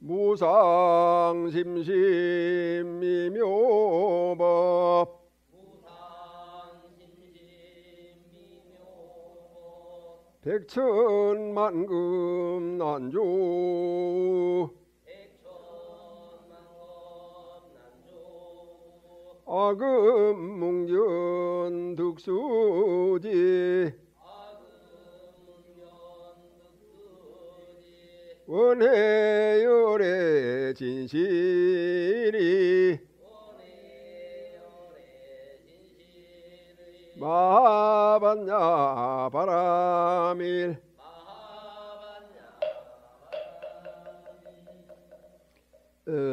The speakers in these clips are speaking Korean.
무상심심미묘법 백천만금 난조 아금뭉전 득수지 원해열의 진실이 마하반야 바라밀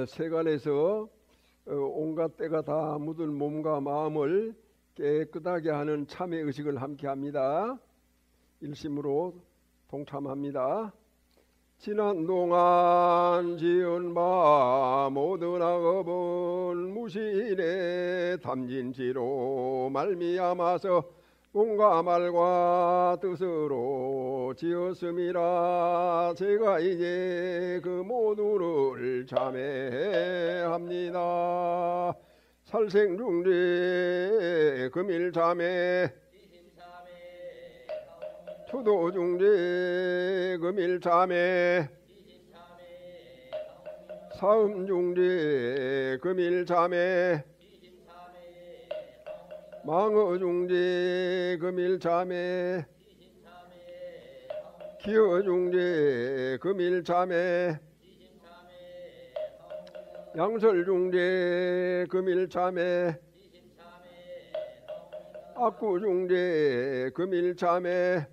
세간에서 온갖 때가 다 묻은 몸과 마음을 깨끗하게 하는 참회 의식을 함께 합니다. 일심으로 동참합니다. 지난 동안 지은 바 모든 악업은 무신의 탐진치로 말미암아서 몸과 말과 뜻으로 지었음이라 제가 이제 그 모두를 참회합니다. 살생중재 금일참회 투도중재 금일참회 사음중재 금일참회 망어중재 금일참회 기어중재 금일참회 양설중재 금일참회 악구중재 금일참회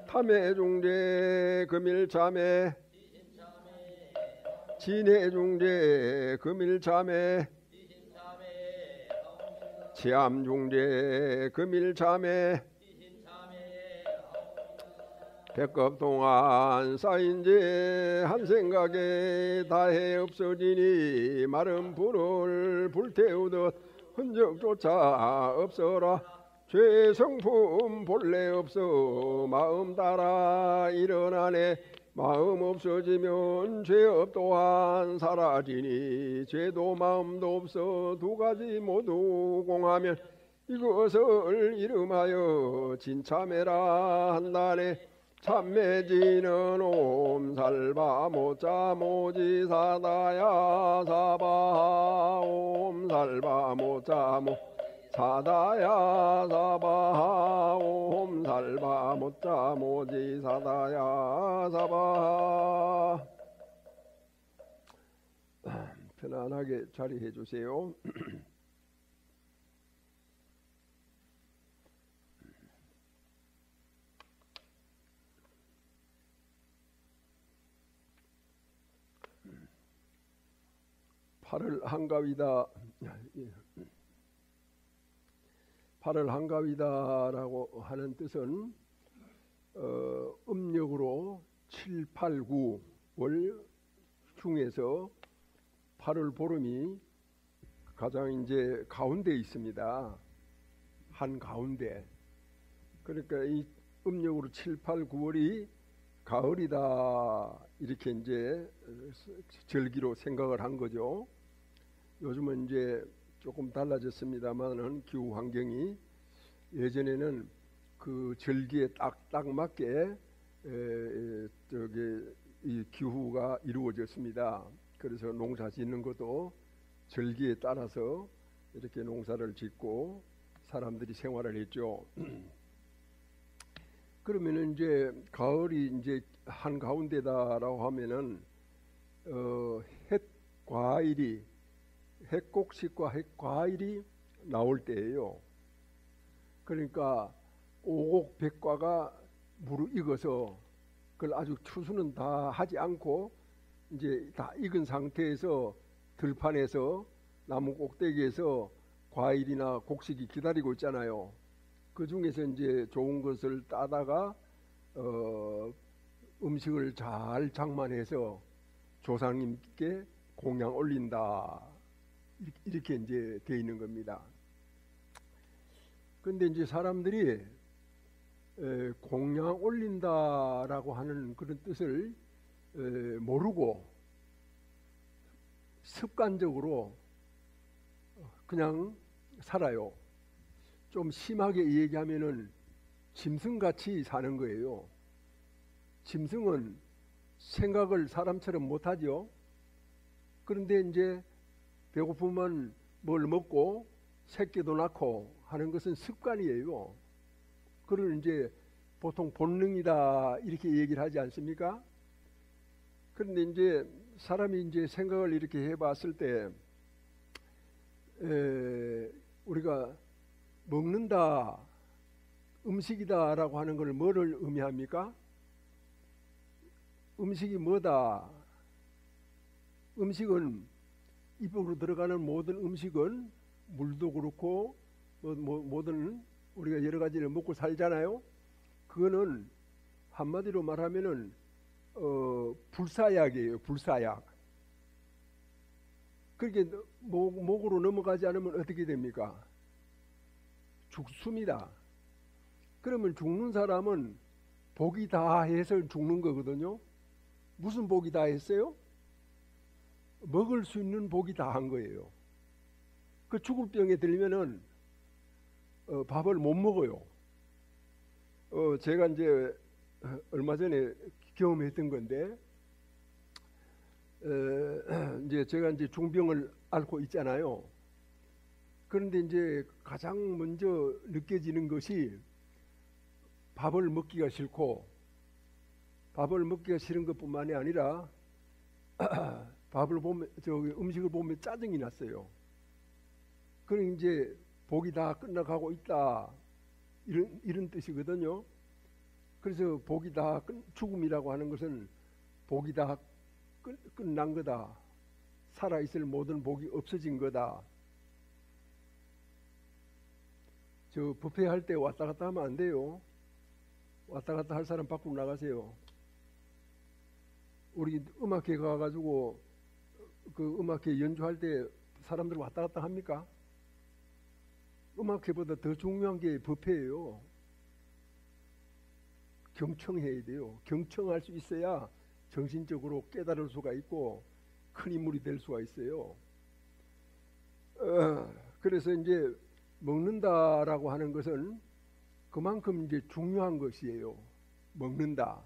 탐해중재 금일참회 진해중재 금일참회 치암중재 금일참회 백급 동안 쌓인 죄 한 생각에 다해 없어지니 마른 불을 불태우듯 흔적조차 없어라. 죄 성품 본래 없어 마음 따라 일어나네. 마음 없어지면 죄업 또한 사라지니 죄도 마음도 없어 두 가지 모두 공하면 이것을 이름하여 진참회라 한다네. 참매지는 옴살바 모자 모지사다야 사바 옴살바 모자 모 사다야 사바 옴살바 모자 모지사다야 사바. 편안하게 자리해 주세요. 팔을 한가위다. 팔을 한가위다라고 하는 뜻은 음력으로 7, 8, 9월 중에서 8월 보름이 가장 이제 가운데 있습니다. 한 가운데. 그러니까 이 음력으로 7, 8, 9월이 가을이다 이렇게 이제 절기로 생각을 한 거죠. 요즘은 이제 조금 달라졌습니다만은 기후 환경이 예전에는 그 절기에 딱 맞게 이 기후가 이루어졌습니다. 그래서 농사 짓는 것도 절기에 따라서 이렇게 농사를 짓고 사람들이 생활을 했죠. 그러면은 이제 가을이 이제 한 가운데다라고 하면은 햇과일이 햇곡식과 햇과일이 나올 때예요. 그러니까 오곡백과가 무르익어서 그걸 아주 추수는 다 하지 않고 이제 다 익은 상태에서 들판에서 나무 꼭대기에서 과일이나 곡식이 기다리고 있잖아요. 그 중에서 이제 좋은 것을 따다가 음식을 잘 장만해서 조상님께 공양 올린다. 이렇게 이제 돼 있는 겁니다. 근데 이제 사람들이 공양 올린다라고 하는 그런 뜻을 모르고 습관적으로 그냥 살아요. 좀 심하게 얘기하면은 짐승같이 사는 거예요. 짐승은 생각을 사람처럼 못하죠. 그런데 이제 배고프면 뭘 먹고 새끼도 낳고 하는 것은 습관이에요. 그걸 이제 보통 본능이다 이렇게 얘기를 하지 않습니까? 그런데 이제 사람이 이제 생각을 이렇게 해봤을 때 우리가 먹는다, 음식이다라고 하는 걸 뭐를 의미합니까? 음식이 뭐다? 음식은 입으로 들어가는 모든 음식은 물도 그렇고 모든 우리가 여러 가지를 먹고 살잖아요. 그거는 한마디로 말하면은 불사약이에요. 불사약. 그렇게 목으로 넘어가지 않으면 어떻게 됩니까? 죽습니다. 그러면 죽는 사람은 복이 다해서 죽는 거거든요. 무슨 복이 다했어요? 먹을 수 있는 복이 다한 거예요. 그 죽을 병에 들면은 밥을 못 먹어요. 제가 이제 얼마 전에 경험했던 건데, 이제 제가 이제 중병을 앓고 있잖아요. 그런데 이제 가장 먼저 느껴지는 것이 밥을 먹기가 싫고, 밥을 먹기가 싫은 것뿐만이 아니라 밥을 보면 음식을 보면 짜증이 났어요. 그럼 이제 복이 다 끝나가고 있다 이런 뜻이거든요. 그래서 복이 다 죽음이라고 하는 것은 복이 다 끝난 거다. 살아있을 모든 복이 없어진 거다. 저 뷔페 할 때 왔다 갔다 하면 안 돼요. 왔다 갔다 할 사람 밖으로 나가세요. 우리 음악회 가가지고 그 음악회 연주할 때 사람들 왔다 갔다 합니까? 음악회보다 더 중요한 게 뷔페예요. 경청해야 돼요. 경청할 수 있어야 정신적으로 깨달을 수가 있고 큰 인물이 될 수가 있어요. 그래서 이제 먹는다라고 하는 것은 그만큼 이제 중요한 것이에요. 먹는다.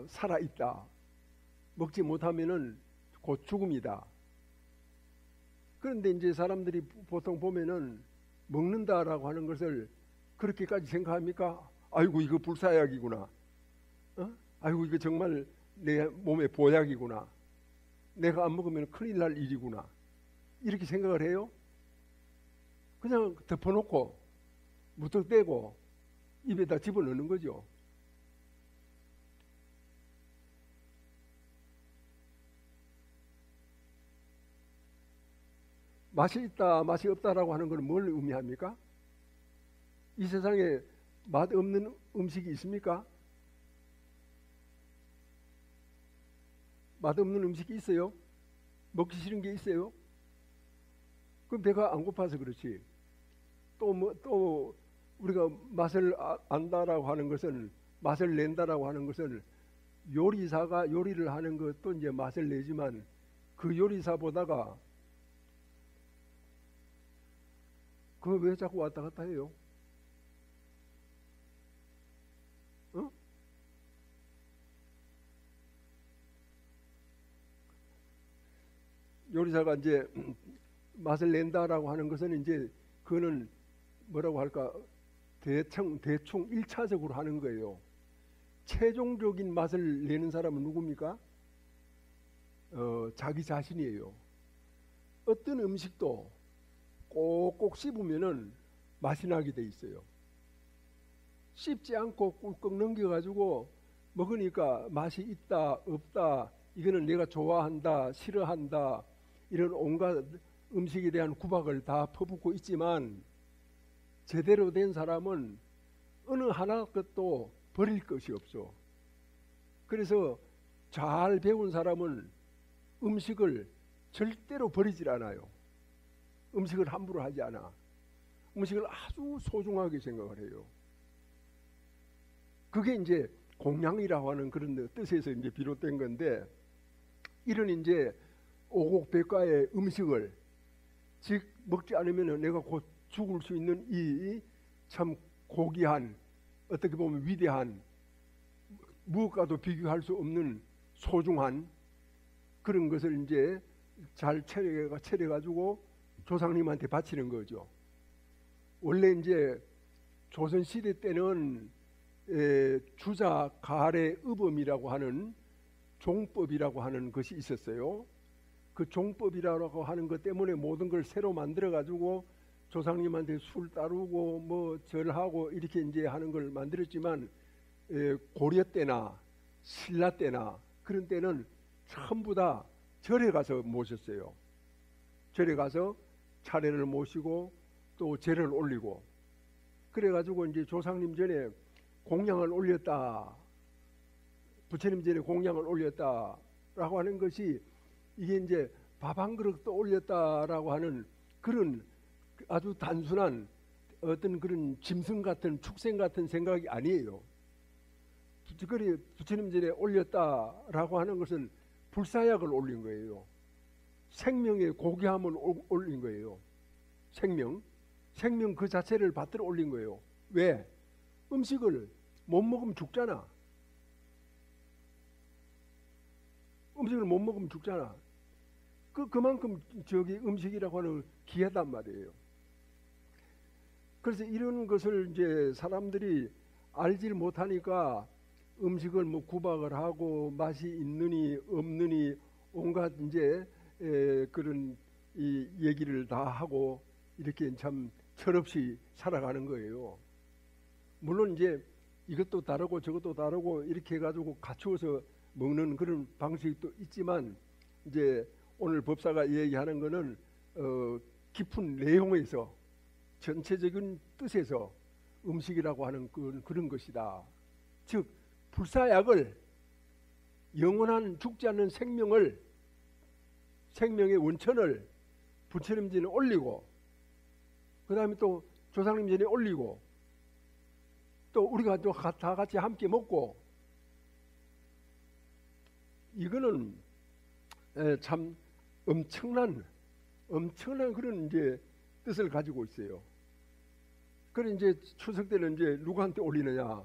살아있다. 먹지 못하면은 곧 죽음이다. 그런데 이제 사람들이 보통 보면은 먹는다라고 하는 것을 그렇게까지 생각합니까? 아이고 이거 불사약이구나. 아이고 이거 정말 내 몸에 보약이구나. 내가 안 먹으면 큰일 날 일이구나. 이렇게 생각을 해요? 그냥 덮어놓고 무턱대고 입에다 집어넣는 거죠. 맛이 있다, 맛이 없다라고 하는 건 뭘 의미합니까? 이 세상에 맛 없는 음식이 있습니까? 맛 없는 음식이 있어요? 먹기 싫은 게 있어요? 그럼 배가 안 고파서 그렇지. 또 우리가 맛을 안다라고 하는 것은, 맛을 낸다라고 하는 것은 요리사가 요리를 하는 것도 이제 맛을 내지만 그 요리사보다가 그거 왜 자꾸 왔다 갔다 해요? 요리사가 이제 맛을 낸다라고 하는 것은 이제 그거는 뭐라고 할까? 대충 1차적으로 하는 거예요. 최종적인 맛을 내는 사람은 누굽니까? 자기 자신이에요. 어떤 음식도 꼭꼭 씹으면은 맛이 나게 돼 있어요. 씹지 않고 꿀꺽 넘겨가지고 먹으니까 맛이 있다 없다, 이거는 내가 좋아한다 싫어한다, 이런 온갖 음식에 대한 구박을 다 퍼붓고 있지만 제대로 된 사람은 어느 하나 것도 버릴 것이 없어. 그래서 잘 배운 사람은 음식을 절대로 버리질 않아요. 음식을 함부로 하지 않아. 음식을 아주 소중하게 생각을 해요. 그게 이제 공양이라고 하는 그런 뜻에서 이제 비롯된 건데, 이런 이제 오곡백과의 음식을 즉 먹지 않으면 내가 곧 죽을 수 있는 이 참 고귀한, 어떻게 보면 위대한, 무엇과도 비교할 수 없는 소중한 그런 것을 이제 잘 차려가지고 조상님한테 바치는 거죠. 원래 이제 조선시대 때는 주자 가래 의범이라고 하는 종법이라고 하는 것이 있었어요. 그 종법이라고 하는 것 때문에 모든 걸 새로 만들어 가지고 조상님한테 술 따르고 뭐 절하고 이렇게 이제 하는 걸 만들었지만, 고려 때나 신라 때나 그런 때는 전부 다 절에 가서 모셨어요. 절에 가서 차례를 모시고 또 제를 올리고, 그래가지고 이제 조상님 전에 공양을 올렸다, 부처님 전에 공양을 올렸다라고 하는 것이, 이게 이제 밥 한 그릇도 올렸다라고 하는 그런 아주 단순한 어떤 그런 짐승 같은 축생 같은 생각이 아니에요. 특별히 부처님 전에 올렸다라고 하는 것은 불사약을 올린 거예요. 생명의 고귀함을 올린 거예요. 생명 그 자체를 받들어 올린 거예요. 왜? 음식을 못 먹으면 죽잖아. 음식을 못 먹으면 죽잖아. 그만큼 저기 음식이라고 하는 귀하단 말이에요. 그래서 이런 것을 이제 사람들이 알질 못하니까 음식을 뭐 구박을 하고 맛이 있느니 없느니 온갖 이제 그런 이 얘기를 다 하고 이렇게 참 철없이 살아가는 거예요. 물론 이제 이것도 다르고 저것도 다르고 이렇게 해가지고 갖추어서 먹는 그런 방식도 있지만, 이제 오늘 법사가 얘기하는 거는 깊은 내용에서 전체적인 뜻에서 음식이라고 하는 그런 것이다. 즉 불사약을, 영원한 죽지 않는 생명을, 생명의 원천을 부처님 전에 올리고, 그 다음에 또 조상님 전에 올리고, 또 우리가 또 다 같이 함께 먹고, 이거는 참 엄청난 그런 이제 뜻을 가지고 있어요. 그래 이제 추석 때는 이제 누구한테 올리느냐?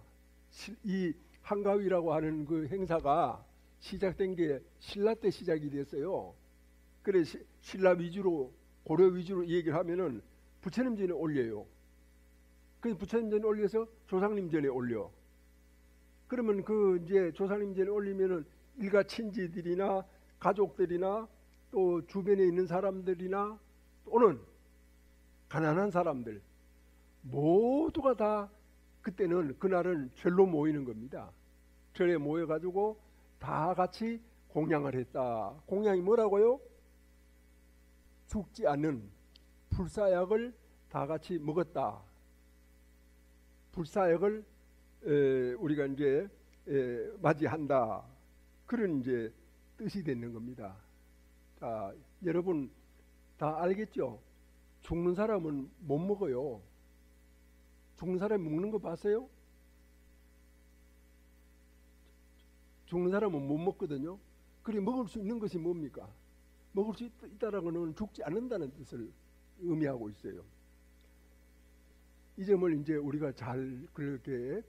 이 한가위라고 하는 그 행사가 시작된 게 신라 때 시작이 됐어요. 그래 신라 위주로, 고려 위주로 얘기를 하면은 부처님 전에 올려요. 그래서 부처님 전에 올려서 조상님 전에 올려. 그러면 그 이제 조상님 전에 올리면은 일가 친지들이나 가족들이나 또 주변에 있는 사람들이나 또는 가난한 사람들 모두가 다 그때는 그날은 절로 모이는 겁니다. 절에 모여가지고 다 같이 공양을 했다. 공양이 뭐라고요? 죽지 않는 불사약을 다 같이 먹었다. 불사약을 우리가 이제 맞이한다. 그런 이제 뜻이 되는 겁니다. 자, 여러분 다 알겠죠? 죽는 사람은 못 먹어요. 죽는 사람이 먹는 거 봤어요? 죽는 사람은 못 먹거든요. 그래 먹을 수 있는 것이 뭡니까? 먹을 수 있다라는 것은 죽지 않는다는 뜻을 의미하고 있어요. 이 점을 이제 우리가 잘 그렇게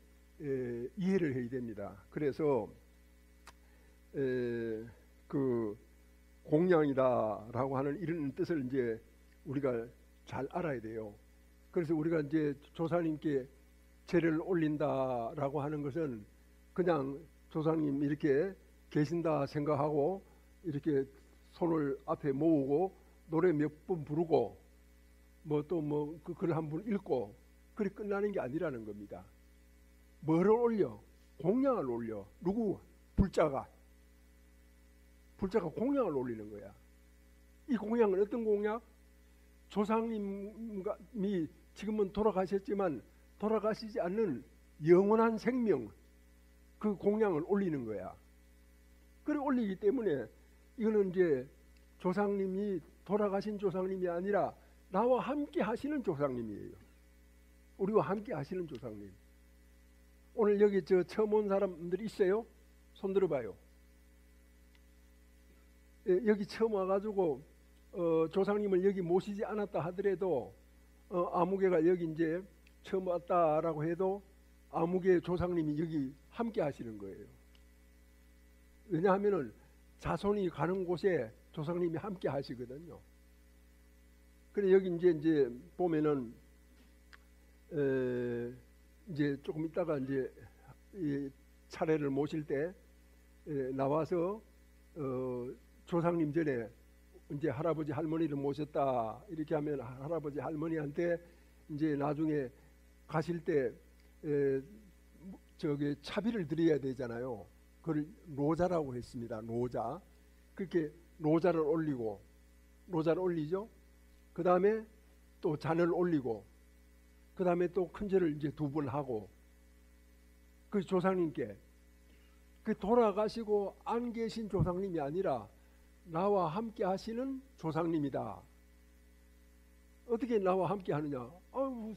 이해를 해야 됩니다. 그래서 그 공양이다라고 하는 이런 뜻을 이제 우리가 잘 알아야 돼요. 그래서 우리가 이제 조상님께 제를 올린다라고 하는 것은 그냥 조상님 이렇게 계신다 생각하고 이렇게 손을 앞에 모으고 노래 몇 번 부르고 뭐 또 뭐 그 글 한 번 읽고 그리 끝나는 게 아니라는 겁니다. 뭐를 올려? 공양을 올려. 누구? 불자가 공양을 올리는 거야. 이 공양은 어떤 공양? 조상님이 지금은 돌아가셨지만 돌아가시지 않는 영원한 생명, 그 공양을 올리는 거야. 그래 올리기 때문에 이거는 이제 조상님이 돌아가신 조상님이 아니라 나와 함께 하시는 조상님이에요. 우리와 함께 하시는 조상님. 오늘 여기 저 처음 온 사람들 있어요? 손 들어봐요. 예, 여기 처음 와가지고 조상님을 여기 모시지 않았다 하더라도 아무개가 여기 이제 처음 왔다라고 해도 아무개 조상님이 여기 함께 하시는 거예요. 왜냐하면은 자손이 가는 곳에 조상님이 함께 하시거든요. 그래 여기 이제 보면은 이제 조금 있다가 이제 이 차례를 모실 때 나와서 조상님 전에 이제 할아버지 할머니를 모셨다 이렇게 하면 할아버지 할머니한테 이제 나중에 가실 때 저기 차비를 드려야 되잖아요. 그걸 노자라고 했습니다. 노자. 그렇게 노자를 올리죠. 그 다음에 또 잔을 올리고 그 다음에 또 큰절을 이제 2번 하고 그 조상님께 그 돌아가시고 안 계신 조상님이 아니라 나와 함께 하시는 조상님이다. 어떻게 나와 함께 하느냐?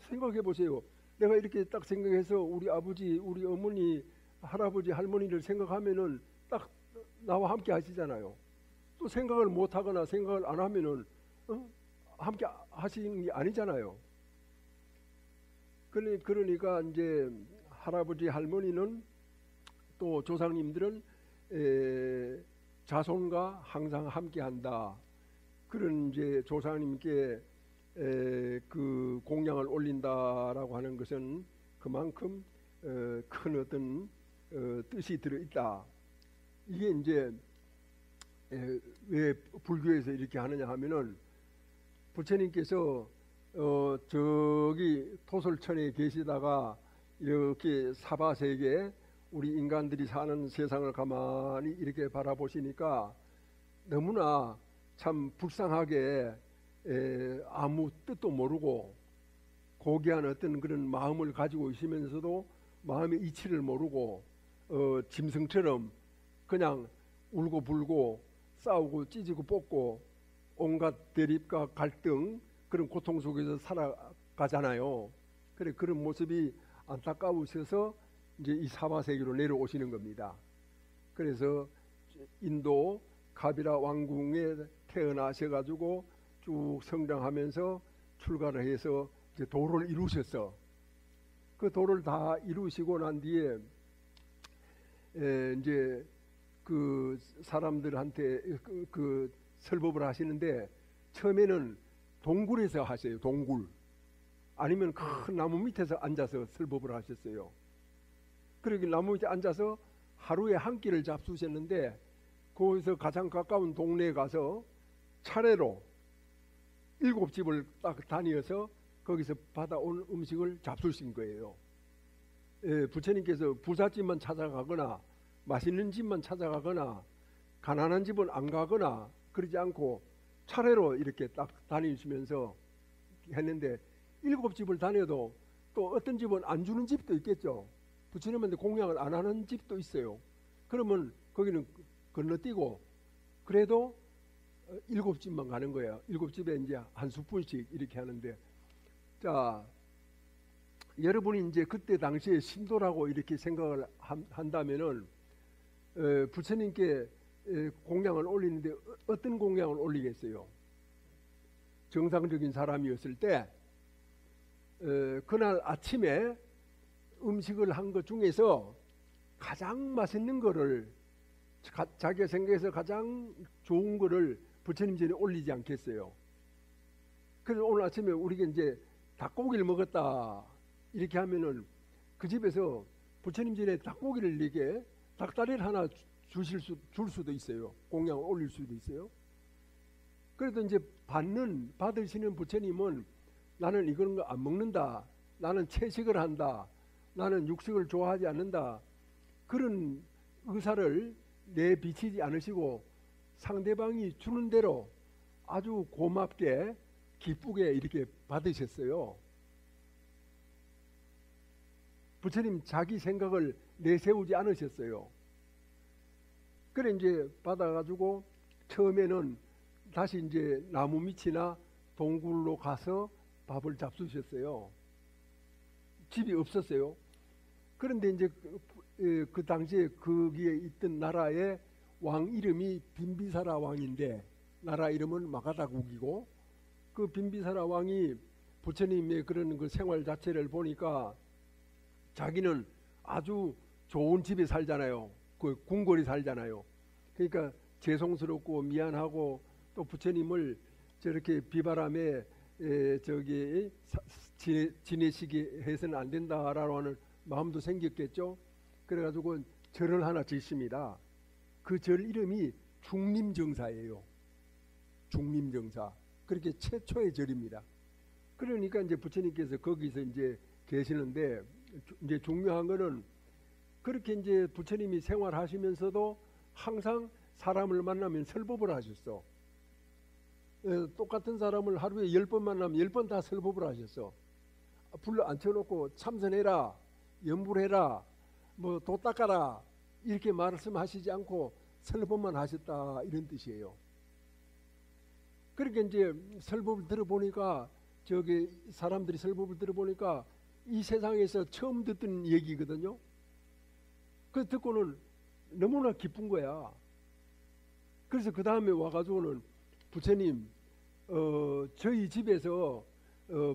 생각해 보세요. 내가 이렇게 딱 생각해서 우리 아버지, 우리 어머니, 할아버지, 할머니를 생각하면은 딱 나와 함께 하시잖아요. 또 생각을 못 하거나 생각을 안 하면은 함께 하시는 게 아니잖아요. 그러니까 이제 할아버지, 할머니는 또 조상님들은 자손과 항상 함께한다. 그런 이제 조상님께 그 공양을 올린다라고 하는 것은 그만큼 큰 어떤 뜻이 들어 있다. 이게 이제 왜 불교에서 이렇게 하느냐 하면은 부처님께서 저기 토솔천에 계시다가 이렇게 사바세계 우리 인간들이 사는 세상을 가만히 이렇게 바라보시니까 너무나 참 불쌍하게 아무 뜻도 모르고 고귀한 어떤 그런 마음을 가지고 있으면서도 마음의 이치를 모르고 짐승처럼 그냥 울고 불고 싸우고 찢고 뽑고 온갖 대립과 갈등 그런 고통 속에서 살아가잖아요. 그래 그런 모습이 안타까우셔서 이제 이 사바세계로 내려오시는 겁니다. 그래서 인도 가비라 왕궁에 태어나셔가지고 쭉 성장하면서 출가를 해서 이제 도를 이루셨어. 그 도를 다 이루시고 난 뒤에 이제 그 사람들한테 그 설법을 하시는데 처음에는 동굴에서 하세요. 동굴 아니면 큰 나무 밑에서 앉아서 설법을 하셨어요. 그러기 나무 밑에 앉아서 하루에 한 끼를 잡수셨는데 거기서 가장 가까운 동네에 가서 차례로 7집을 딱 다니어서 거기서 받아온 음식을 잡수신 거예요. 부처님께서 부잣집만 찾아가거나 맛있는 집만 찾아가거나 가난한 집은 안 가거나 그러지 않고 차례로 이렇게 딱 다니시면서 했는데 7집을 다녀도 또 어떤 집은 안 주는 집도 있겠죠. 부처님한테 공양을 안 하는 집도 있어요. 그러면 거기는 건너뛰고 그래도 7집만 가는 거예요. 7집에 이제 한 스푼씩 이렇게 하는데, 자 여러분이 이제 그때 당시에 신도라고 이렇게 생각을 한다면은 부처님께 공양을 올리는데 어떤 공양을 올리겠어요? 정상적인 사람이었을 때 그날 아침에 음식을 한 것 중에서 가장 맛있는 거를 자기가 생각해서 가장 좋은 거를 부처님 전에 올리지 않겠어요? 그래서 오늘 아침에 우리가 이제 닭고기를 먹었다 이렇게 하면은 그 집에서 부처님 전에 닭고기를 이렇게 닭다리를 하나 줄 수도 있어요. 공양을 올릴 수도 있어요. 그래도 이제 받으시는 부처님은 나는 이런 거 안 먹는다, 나는 채식을 한다, 나는 육식을 좋아하지 않는다, 그런 의사를 내비치지 않으시고 상대방이 주는 대로 아주 고맙게 기쁘게 이렇게 받으셨어요. 부처님 자기 생각을 내세우지 않으셨어요. 그래 이제 받아가지고 처음에는 다시 이제 나무 밑이나 동굴로 가서 밥을 잡수셨어요. 집이 없었어요. 그런데 이제 그 당시에 거기에 있던 나라의 왕 이름이 빈비사라 왕인데 나라 이름은 마가다국이고 그 빈비사라 왕이 부처님의 그런 그 생활 자체를 보니까 자기는 아주 좋은 집에 살잖아요. 그 궁궐에 살잖아요. 그러니까 죄송스럽고 미안하고 또 부처님을 저렇게 비바람에 저기 지내시게 해서는 안 된다라고 하는 마음도 생겼겠죠. 그래가지고 절을 하나 짓습니다. 그 절 이름이 중림정사예요. 중림정사. 그렇게 최초의 절입니다. 그러니까 이제 부처님께서 거기서 이제 계시는데 이제 중요한 거는 그렇게 이제 부처님이 생활하시면서도 항상 사람을 만나면 설법을 하셨어. 똑같은 사람을 하루에 10번 만나면 10번 다 설법을 하셨어. 불러 앉혀놓고 참선해라, 염불해라, 뭐 도 닦아라 이렇게 말씀하시지 않고 설법만 하셨다 이런 뜻이에요. 그렇게 이제 설법을 들어보니까 저기 사람들이 설법을 들어보니까 이 세상에서 처음 듣던 얘기거든요. 그 듣고는 너무나 기쁜 거야. 그래서 그 다음에 와가지고는 부처님 저희 집에서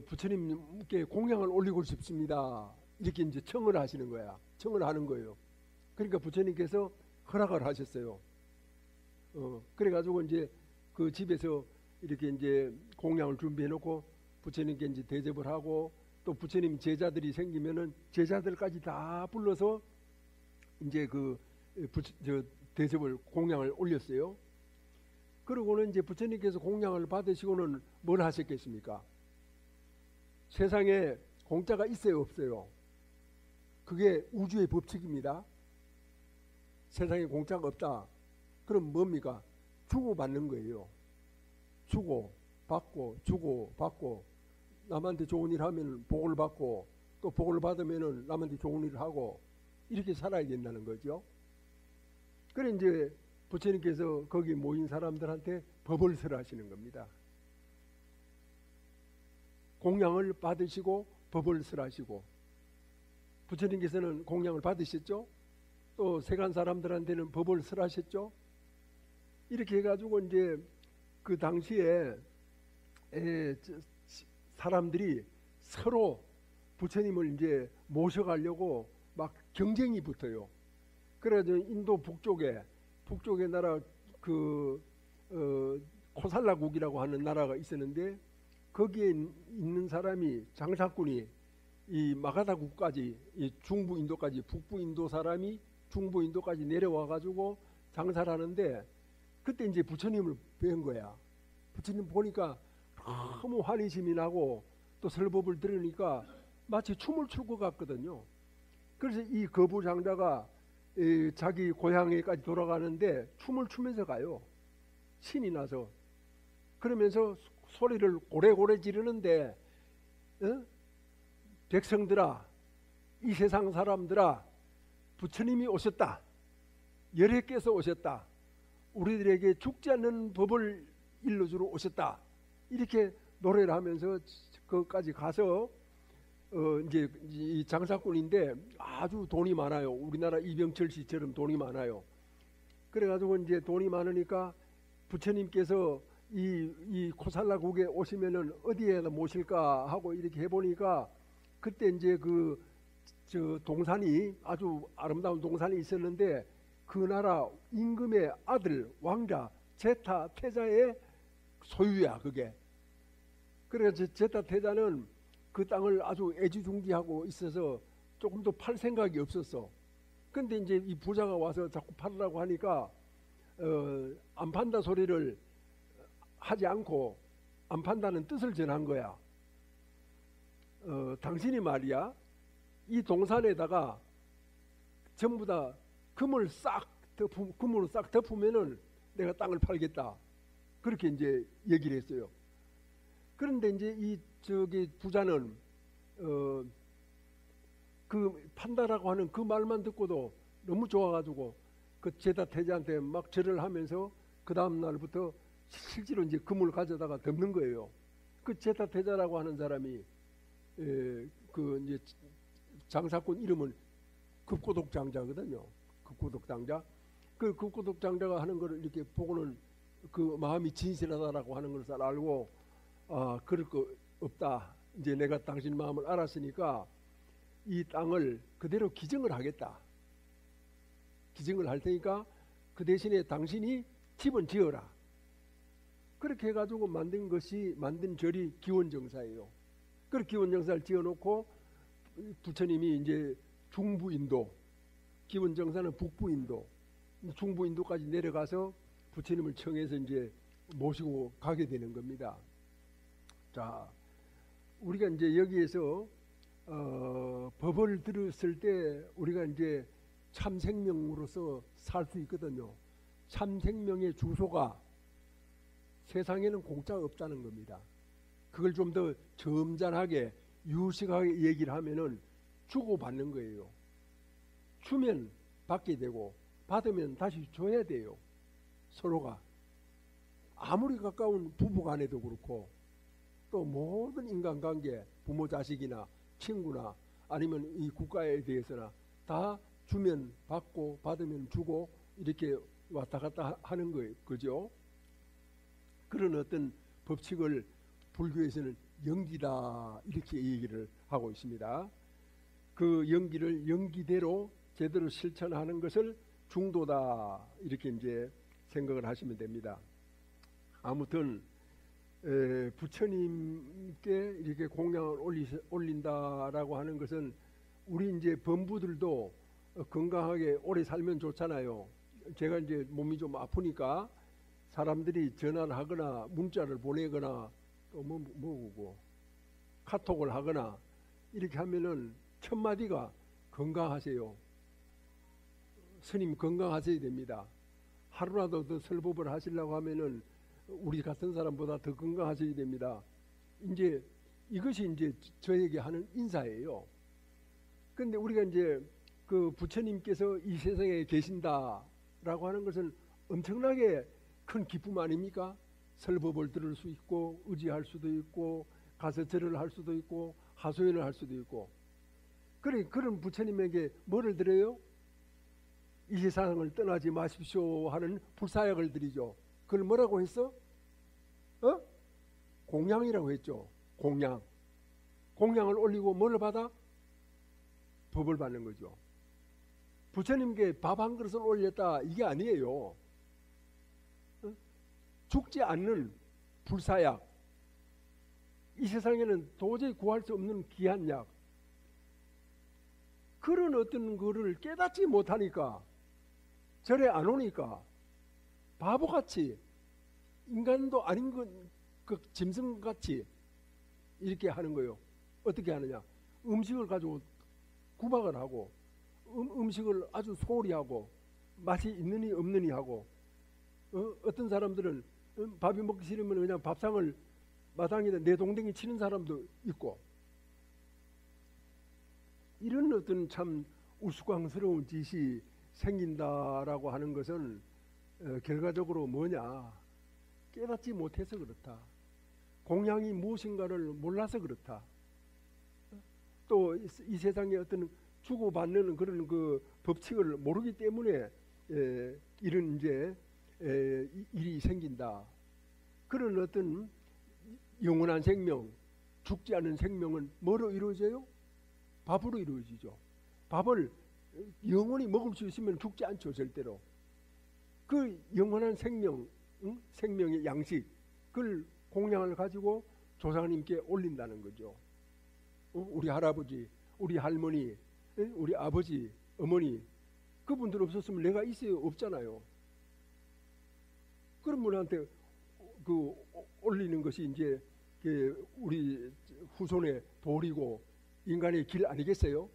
부처님께 공양을 올리고 싶습니다. 이렇게 이제 청을 하시는 거야. 청을 하는 거예요. 그러니까 부처님께서 허락을 하셨어요. 그래가지고 이제 그 집에서 이렇게 이제 공양을 준비해 놓고 부처님께 이제 대접을 하고 또 부처님 제자들이 생기면은 제자들까지 다 불러서 이제 저 대접을 공양을 올렸어요. 그러고는 이제 부처님께서 공양을 받으시고는 뭘 하셨겠습니까? 세상에 공짜가 있어요, 없어요? 그게 우주의 법칙입니다. 세상에 공짜가 없다. 그럼 뭡니까? 주고받는 거예요. 주고 받고 주고 받고 남한테 좋은 일 하면 복을 받고 또 복을 받으면 남한테 좋은 일을 하고 이렇게 살아야 된다는 거죠. 그래 이제 부처님께서 거기 모인 사람들한테 법을 설하시는 겁니다. 공양을 받으시고 법을 설하시고 부처님께서는 공양을 받으셨죠. 또 세간 사람들한테는 법을 설하셨죠. 이렇게 해가지고 이제 그 당시에 사람들이 서로 부처님을 이제 모셔가려고 막 경쟁이 붙어요. 그래서 인도 북쪽에 나라 코살라국이라고 하는 나라가 있었는데 거기에 있는 사람이 장사꾼이 이 마가다국까지 이 중부 인도까지 북부 인도 사람이 중부 인도까지 내려와 가지고 장사를 하는데 그때 이제 부처님을 뵌 거야. 부처님 보니까 너무 환희심이 나고 또 설법을 들으니까 마치 춤을 출 것 같거든요. 그래서 이 거부장자가 자기 고향에까지 돌아가는데 춤을 추면서 가요. 신이 나서. 그러면서 소리를 고래고래 지르는데 백성들아, 이 세상 사람들아, 부처님이 오셨다. 열애께서 오셨다. 우리들에게 죽지 않는 법을 일러주러 오셨다. 이렇게 노래를 하면서 거기까지 가서 이제 이 장사꾼인데 아주 돈이 많아요. 우리나라 이병철 씨처럼 돈이 많아요. 그래가지고 이제 돈이 많으니까 부처님께서 이 코살라국에 오시면은 어디에다 모실까 하고 이렇게 해보니까 그때 이제 저 동산이 아주 아름다운 동산이 있었는데 그 나라 임금의 아들 왕자 제타 태자의 소유야 그게. 그래서 제타 태자는 그 땅을 아주 애지중지하고 있어서 조금 더 팔 생각이 없었어. 근데 이제 이 부자가 와서 자꾸 팔으라고 하니까 안 판다 소리를 하지 않고 안 판다는 뜻을 전한 거야. 당신이 말이야 이 동산에다가 전부 다 금으로 싹 덮으면은 내가 땅을 팔겠다. 그렇게 이제 얘기를 했어요. 그런데 이제 이 저기 부자는 그 판다라고 하는 그 말만 듣고도 너무 좋아가지고 그 제타 태자한테 막 절을 하면서 그 다음 날부터 실제로 이제 금을 가져다가 덮는 거예요. 그 제타 태자라고 하는 사람이 그 이제 장사꾼 이름은 급고독장자거든요. 급고독장자. 그 급고독장자가 하는 거를 이렇게 보고는 그 마음이 진실하다라고 하는 것을 알고 그럴 거 없다. 이제 내가 당신 마음을 알았으니까 이 땅을 그대로 기증을 하겠다. 기증을 할 테니까 그 대신에 당신이 집은 지어라. 그렇게 해가지고 만든 절이 기원정사예요. 그 기원정사를 지어놓고 부처님이 이제 중부인도, 기원정사는 북부인도, 중부인도까지 내려가서 부처님을 청해서 이제 모시고 가게 되는 겁니다. 자, 우리가 이제 여기에서 법을 들었을 때 우리가 이제 참생명으로서 살 수 있거든요. 참생명의 주소가 세상에는 공짜가 없다는 겁니다. 그걸 좀 더 점잖하게 유식하게 얘기를 하면은 주고받는 거예요. 주면 받게 되고 받으면 다시 줘야 돼요. 서로가. 아무리 가까운 부부간에도 그렇고 또 모든 인간관계, 부모 자식이나 친구나 아니면 이 국가에 대해서나 다 주면 받고 받으면 주고 이렇게 왔다 갔다 하는 거예요. 그죠? 그런 어떤 법칙을 불교에서는 영기다 이렇게 얘기를 하고 있습니다. 그 영기를 영기대로 제대로 실천하는 것을 중도다 이렇게 이제 생각을 하시면 됩니다. 아무튼 부처님께 이렇게 공양을 올린다라고 하는 것은 우리 이제 범부들도 건강하게 오래 살면 좋잖아요. 제가 이제 몸이 좀 아프니까 사람들이 전화를 하거나 문자를 보내거나 또 뭐고 카톡을 하거나 이렇게 하면은 첫 마디가 건강하세요. 스님 건강하셔야 됩니다. 하루라도 더 설법을 하시려고 하면은 우리 같은 사람보다 더 건강하셔야 됩니다. 이제 이것이 이제 저에게 하는 인사예요. 그런데 우리가 이제 그 부처님께서 이 세상에 계신다라고 하는 것은 엄청나게 큰 기쁨 아닙니까? 설법을 들을 수 있고 의지할 수도 있고 가서 절을 할 수도 있고 하소연을 할 수도 있고 그런 부처님에게 뭐를 드려요? 이 세상을 떠나지 마십시오 하는 불사약을 드리죠. 그걸 뭐라고 했어? 공양이라고 했죠. 공양. 공양을 올리고 뭐를 받아? 법을 받는 거죠. 부처님께 밥 한 그릇을 올렸다 이게 아니에요. 죽지 않는 불사약. 이 세상에는 도저히 구할 수 없는 귀한 약. 그런 어떤 거를 깨닫지 못하니까 절에 안 오니까 바보같이 인간도 아닌 그 짐승같이 이렇게 하는 거예요. 어떻게 하느냐? 음식을 가지고 구박을 하고 음식을 아주 소홀히 하고 맛이 있느니 없느니 하고 어떤 사람들은 밥이 먹기 싫으면 그냥 밥상을 마당에다 내동댕이 치는 사람도 있고 이런 어떤 참 우스꽝스러운 짓이 생긴다라고 하는 것은 결과적으로 뭐냐? 깨닫지 못해서 그렇다. 공양이 무엇인가를 몰라서 그렇다. 또 이 세상에 어떤 주고받는 그런 그 법칙을 모르기 때문에 이런 이제 일이 생긴다. 그런 어떤 영원한 생명, 죽지 않은 생명은 뭐로 이루어져요? 밥으로 이루어지죠. 밥을 영원히 먹을 수 있으면 죽지 않죠, 절대로. 그 영원한 생명, 생명의 양식, 그걸 공양을 가지고 조상님께 올린다는 거죠. 우리 할아버지, 우리 할머니, 우리 아버지, 어머니, 그분들 없었으면 내가 있어요? 없잖아요. 그런 분한테 그 올리는 것이 이제 우리 후손의 도리고 인간의 길 아니겠어요?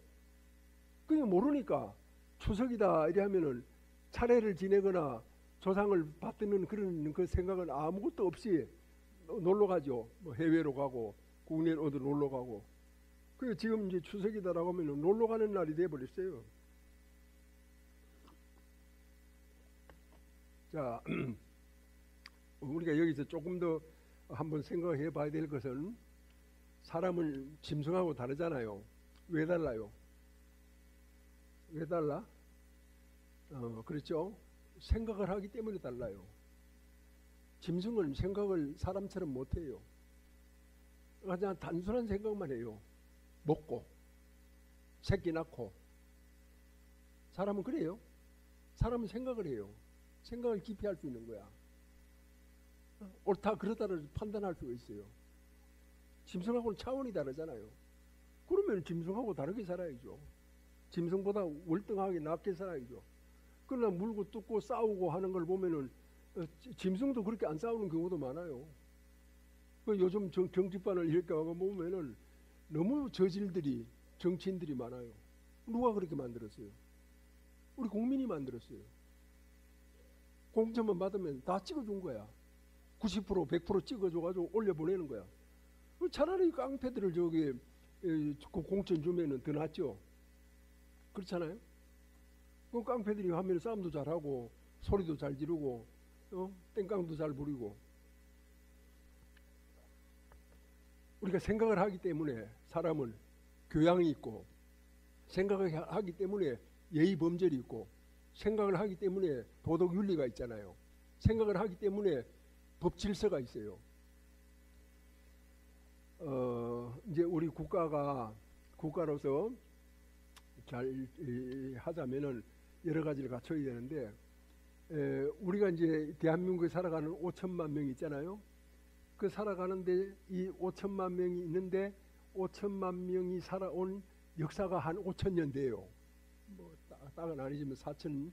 그게 모르니까 추석이다 이래 하면은 차례를 지내거나 조상을 받드는 그런 그 생각은 아무것도 없이 놀러 가죠. 뭐 해외로 가고 국내 어디 놀러 가고. 그 지금 이제 추석이다라고 하면 놀러 가는 날이 돼 버렸어요. 자, 우리가 여기서 조금 더 한번 생각해 봐야 될 것은 사람은 짐승하고 다르잖아요. 왜 달라요? 왜 달라? 그렇죠? 생각을 하기 때문에 달라요. 짐승은 생각을 사람처럼 못해요. 그냥 단순한 생각만 해요. 먹고 새끼 낳고. 사람은 그래요. 사람은 생각을 해요. 생각을 깊이 할 수 있는 거야. 옳다 그르다를 판단할 수가 있어요. 짐승하고는 차원이 다르잖아요. 그러면 짐승하고 다르게 살아야죠. 짐승보다 월등하게 낮게 살아야죠. 그러나 물고 뜯고 싸우고 하는 걸 보면은 짐승도 그렇게 안 싸우는 경우도 많아요. 요즘 정치판을 이렇게 하고 보면은 너무 저질들이 정치인들이 많아요. 누가 그렇게 만들었어요? 우리 국민이 만들었어요. 공천만 받으면 다 찍어준 거야. 90% 100% 찍어줘가지고 올려보내는 거야. 차라리 깡패들을 저기 공천 주면은 더 낫죠. 그렇잖아요. 그 깡패들이 하면 싸움도 잘하고 소리도 잘 지르고 땡깡도 잘 부리고. 우리가 생각을 하기 때문에 사람은 교양이 있고, 생각을 하기 때문에 예의 범절이 있고, 생각을 하기 때문에 도덕 윤리가 있잖아요. 생각을 하기 때문에 법 질서가 있어요. 이제 우리 국가로서 잘 하자면은 여러 가지를 갖춰야 되는데, 우리가 이제 대한민국에 살아가는 5천만 명이 있잖아요. 그 살아가는데 이 5천만 명이 있는데 5천만 명이 살아온 역사가 한 5천 년 돼요. 뭐 딱은 아니지만 4천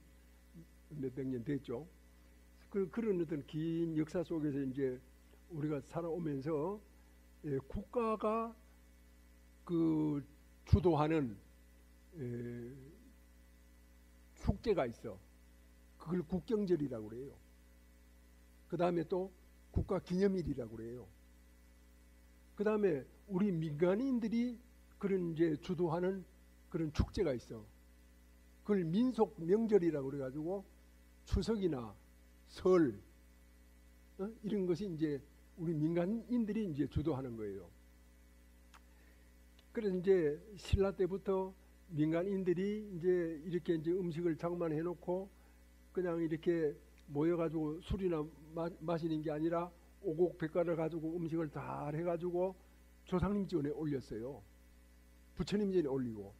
몇백 년 됐죠. 그런 어떤 긴 역사 속에서 이제 우리가 살아오면서 국가가 그 주도하는 축제가 있어. 그걸 국경절이라고 그래요. 그 다음에 또 국가기념일이라고 그래요. 그 다음에 우리 민간인들이 그런 이제 주도하는 그런 축제가 있어. 그걸 민속 명절이라고 그래가지고 추석이나 설 이런 것이 이제 우리 민간인들이 이제 주도하는 거예요. 그래서 이제 신라 때부터 민간인들이 이제 이렇게 이제 음식을 장만해 놓고 그냥 이렇게 모여가지고 술이나 마시는 게 아니라 오곡백과를 가지고 음식을 다 해가지고 조상님 전에 올렸어요. 부처님 전에 올리고.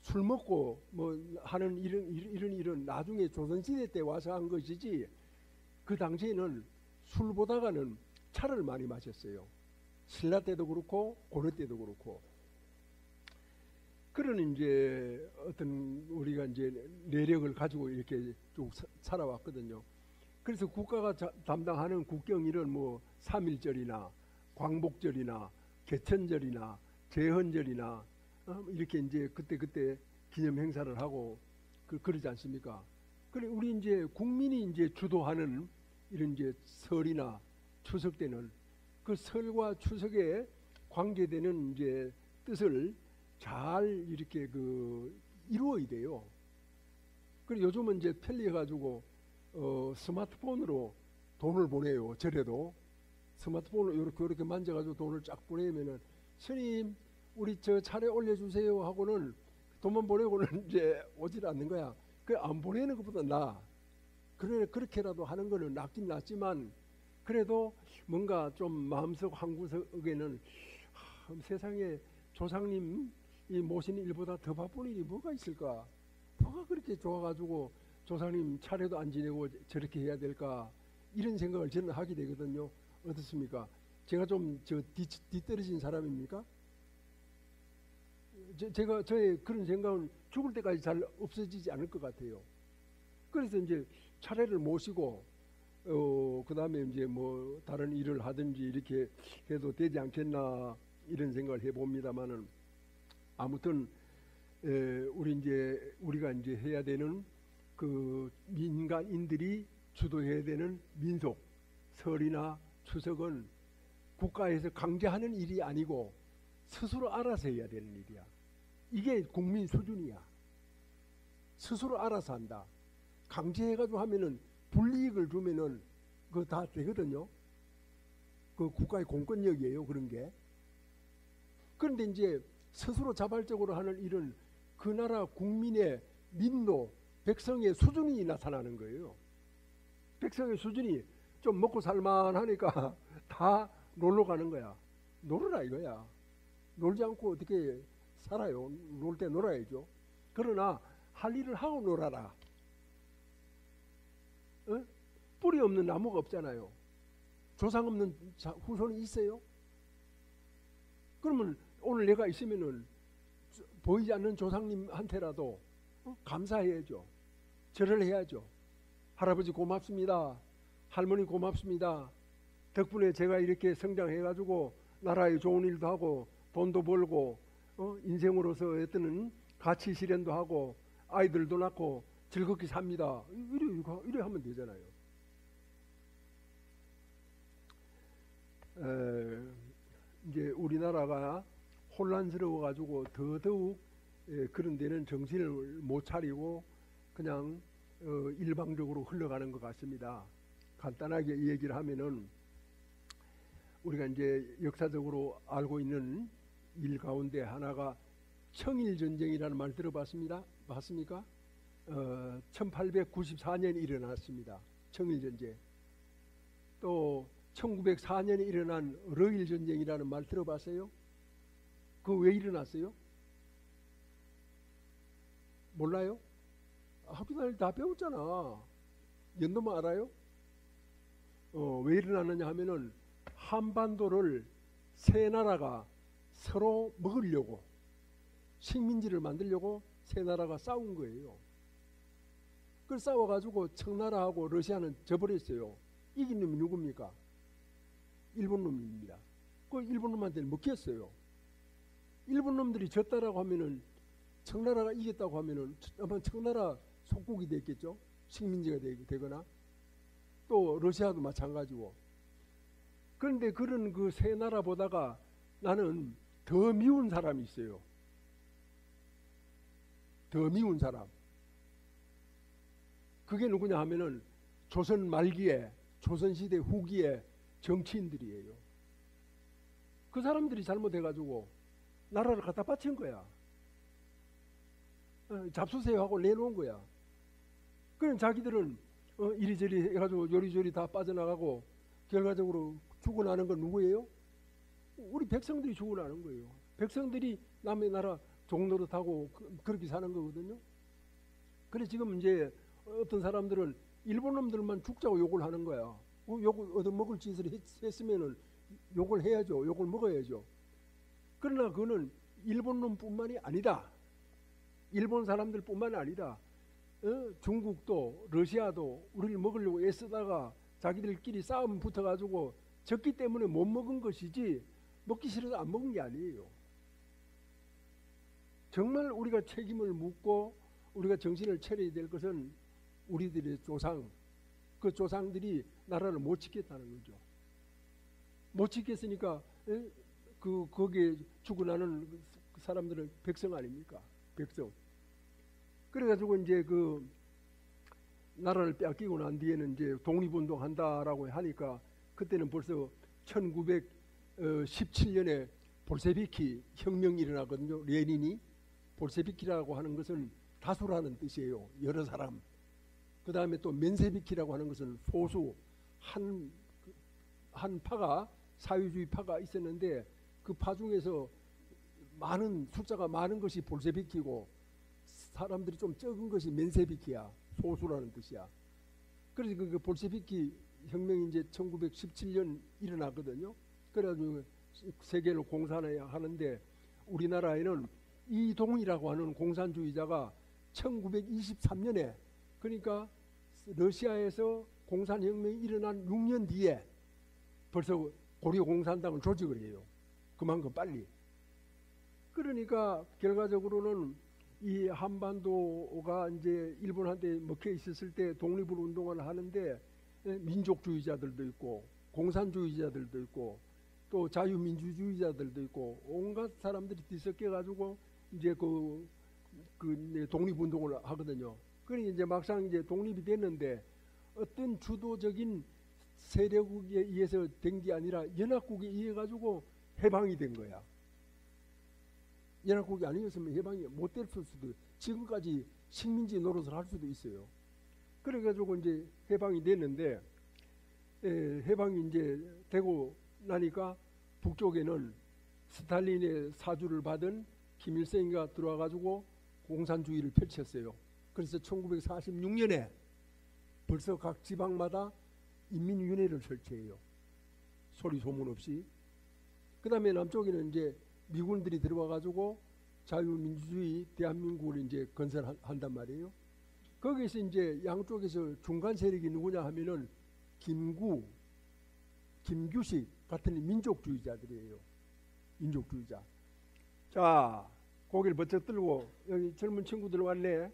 술 먹고 뭐 하는 이런 일은 나중에 조선시대 때 와서 한 것이지, 그 당시에는 술보다가는 차를 많이 마셨어요. 신라 때도 그렇고 고려 때도 그렇고. 그런 이제 어떤 우리가 이제 내력을 가지고 이렇게 쭉 살아왔거든요. 그래서 국가가 담당하는 국경일은 뭐 3.1절이나 광복절이나 개천절이나 제헌절이나 이렇게 이제 그때 기념 행사를 하고 그러지 않습니까? 그래 우리 이제 국민이 이제 주도하는 이런 이제 설이나 추석 때는 그 설과 추석에 관계되는 이제 뜻을 잘 이렇게 이루어야 돼요. 그리고 요즘은 이제 편리해가지고 스마트폰으로 돈을 보내요. 절에도 스마트폰으로 이렇게 만져가지고 돈을 쫙 보내면은 스님 우리 저 차례 올려주세요 하고는 돈만 보내고는 이제 오질 않는 거야. 그 안 보내는 것보다 나아. 그래 그렇게라도 하는 거는 낫긴 낫지만 그래도 뭔가 좀 마음속 한 구석에는 세상에 조상님 이 모시는 일보다 더 바쁜 일이 뭐가 있을까? 뭐가 그렇게 좋아가지고 조상님 차례도 안 지내고 저렇게 해야 될까? 이런 생각을 저는 하게 되거든요. 어떻습니까? 제가 좀 뒤떨어진 사람입니까? 저의 그런 생각은 죽을 때까지 잘 없어지지 않을 것 같아요. 그래서 이제 차례를 모시고 그 다음에 이제 뭐 다른 일을 하든지 이렇게 해도 되지 않겠나 이런 생각을 해봅니다만은 아무튼 우리가 이제 해야 되는 그 민간인들이 주도해야 되는 민속 설이나 추석은 국가에서 강제하는 일이 아니고 스스로 알아서 해야 되는 일이야. 이게 국민 수준이야. 스스로 알아서 한다. 강제해가지고 하면은 불이익을 주면은 그거 다 되거든요. 그 국가의 공권력이에요. 그런 게. 그런데 이제 스스로 자발적으로 하는 일은 그 나라 국민의 민노, 백성의 수준이 나타나는 거예요. 백성의 수준이 좀 먹고 살만하니까 다 놀러 가는 거야. 놀으라 이거야. 놀지 않고 어떻게 살아요? 놀 때 놀아야죠. 그러나 할 일을 하고 놀아라. 어? 뿌리 없는 나무가 없잖아요. 조상 없는 후손이 있어요? 그러면 오늘 내가 있으면은 보이지 않는 조상님한테라도 감사해야죠. 절을 해야죠. 할아버지 고맙습니다. 할머니 고맙습니다. 덕분에 제가 이렇게 성장해가지고 나라에 좋은 일도 하고 돈도 벌고 인생으로서 어떤 가치 실현도 하고 아이들도 낳고 즐겁게 삽니다. 이래 하면 되잖아요. 이제 우리나라가 혼란스러워 가지고 더더욱 그런 데는 정신을 못 차리고 그냥 일방적으로 흘러가는 것 같습니다. 간단하게 얘기를 하면은 우리가 이제 역사적으로 알고 있는 일 가운데 하나가 청일전쟁이라는 말 들어봤습니다. 맞습니까? 1894년에 일어났습니다. 청일전쟁. 또 1904년에 일어난 러일전쟁이라는 말 들어봤어요? 그거 왜 일어났어요? 몰라요? 학교 다닐 다 배웠잖아. 연도만 알아요? 왜 일어났느냐 하면은 한반도를 세 나라가 서로 먹으려고 식민지를 만들려고 세 나라가 싸운 거예요. 그걸 싸워가지고 청나라하고 러시아는 져버렸어요. 이긴 놈이 누굽니까? 일본 놈입니다. 그 일본 놈한테는 먹혔어요. 일본 놈들이 졌다라고 하면은 청나라가 이겼다고 하면은 아마 청나라 속국이 됐겠죠. 식민지가 되거나 또 러시아도 마찬가지고. 그런데 그런 그 세 나라 보다가 나는 더 미운 사람이 있어요. 더 미운 사람. 그게 누구냐 하면은 조선 말기에 조선시대 후기에 정치인들이에요. 그 사람들이 잘못해가지고 나라를 갖다 바친 거야. 잡수세요 하고 내놓은 거야. 그럼 자기들은 이리저리 해가지고 요리조리 다 빠져나가고 결과적으로 죽어나는 건 누구예요? 우리 백성들이 죽어나는 거예요. 백성들이 남의 나라 종노릇하고 그렇게 사는 거거든요. 그래서 지금 이제 어떤 사람들은 일본 놈들만 죽자고 욕을 하는 거야. 욕을 얻어먹을 짓을 했으면은 욕을 해야죠. 욕을 먹어야죠. 그러나 그거는 일본 놈뿐만이 아니다. 일본 사람들뿐만이 아니라 중국도 러시아도 우리를 먹으려고 애쓰다가 자기들끼리 싸움 붙어가지고 졌기 때문에 못 먹은 것이지 먹기 싫어서 안 먹은 게 아니에요. 정말 우리가 책임을 묻고 우리가 정신을 차려야 될 것은 우리들의 조상, 그 조상들이 나라를 못 지켰다는 거죠. 못 지켰으니까 거기에 죽어나는 그 사람들은 백성 아닙니까? 백성. 그래가지고 이제 그 나라를 뺏기고 난 뒤에는 이제 독립운동 한다라고 하니까 그때는 벌써 1917년에 볼셰비키 혁명이 일어나거든요. 레닌이. 볼셰비키라고 하는 것은 다수라는 뜻이에요. 여러 사람. 그 다음에 또 멘세비키라고 하는 것은 소수 한 파가 사회주의 파가 있었는데 그 파 중에서 많은 숫자가 많은 것이 볼셰비키고 사람들이 좀 적은 것이 멘세비키야. 소수라는 뜻이야. 그래서 그 볼셰비키 혁명이 이제 1917년 일어났거든요. 그래가지고 세계를 공산해야 하는데 우리나라에는 이동이라고 하는 공산주의자가 1923년에 그러니까 러시아에서 공산혁명이 일어난 6년 뒤에 벌써 고려공산당을 조직을 해요. 그만큼 빨리. 그러니까 결과적으로는 이 한반도가 이제 일본한테 먹혀 있었을 때 독립을 운동을 하는데 민족주의자들도 있고 공산주의자들도 있고 또 자유민주주의자들도 있고 온갖 사람들이 뒤섞여 가지고 이제 그 독립운동을 하거든요. 그러니 이제 막상 이제 독립이 됐는데 어떤 주도적인 세력에 의해서 된 게 아니라 연합국에 의해 가지고 해방이 된 거야. 연합국이 아니었으면 해방이 못 됐을 수도, 지금까지 식민지 노릇을 할 수도 있어요. 그래가지고 이제 해방이 됐는데, 해방이 이제 되고 나니까 북쪽에는 스탈린의 사주를 받은 김일성이가 들어와가지고 공산주의를 펼쳤어요. 그래서 1946년에 벌써 각 지방마다 인민위원회를 설치해요. 소리 소문 없이. 그 다음에 남쪽에는 이제 미군들이 들어와가지고 자유민주주의 대한민국을 이제 건설한단 말이에요. 거기서 이제 양쪽에서 중간 세력이 누구냐 하면은 김규식 같은 민족주의자들이에요. 민족주의자. 자, 고개를 번쩍 들고 여기 젊은 친구들 왔네.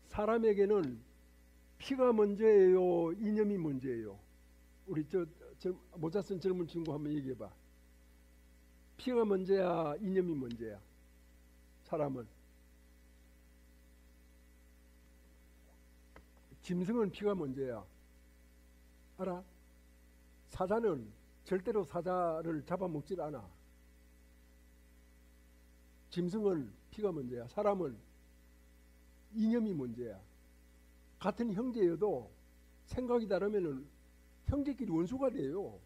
사람에게는 피가 먼저예요, 이념이 먼저예요? 우리 모자 쓴 젊은 친구 한번 얘기해봐. 피가 먼저야, 이념이 먼저야? 사람은. 짐승은 피가 먼저야. 알아? 사자는 절대로 사자를 잡아먹질 않아. 짐승은 피가 먼저야. 사람은 이념이 먼저야. 같은 형제여도 생각이 다르면은 형제끼리 원수가 돼요.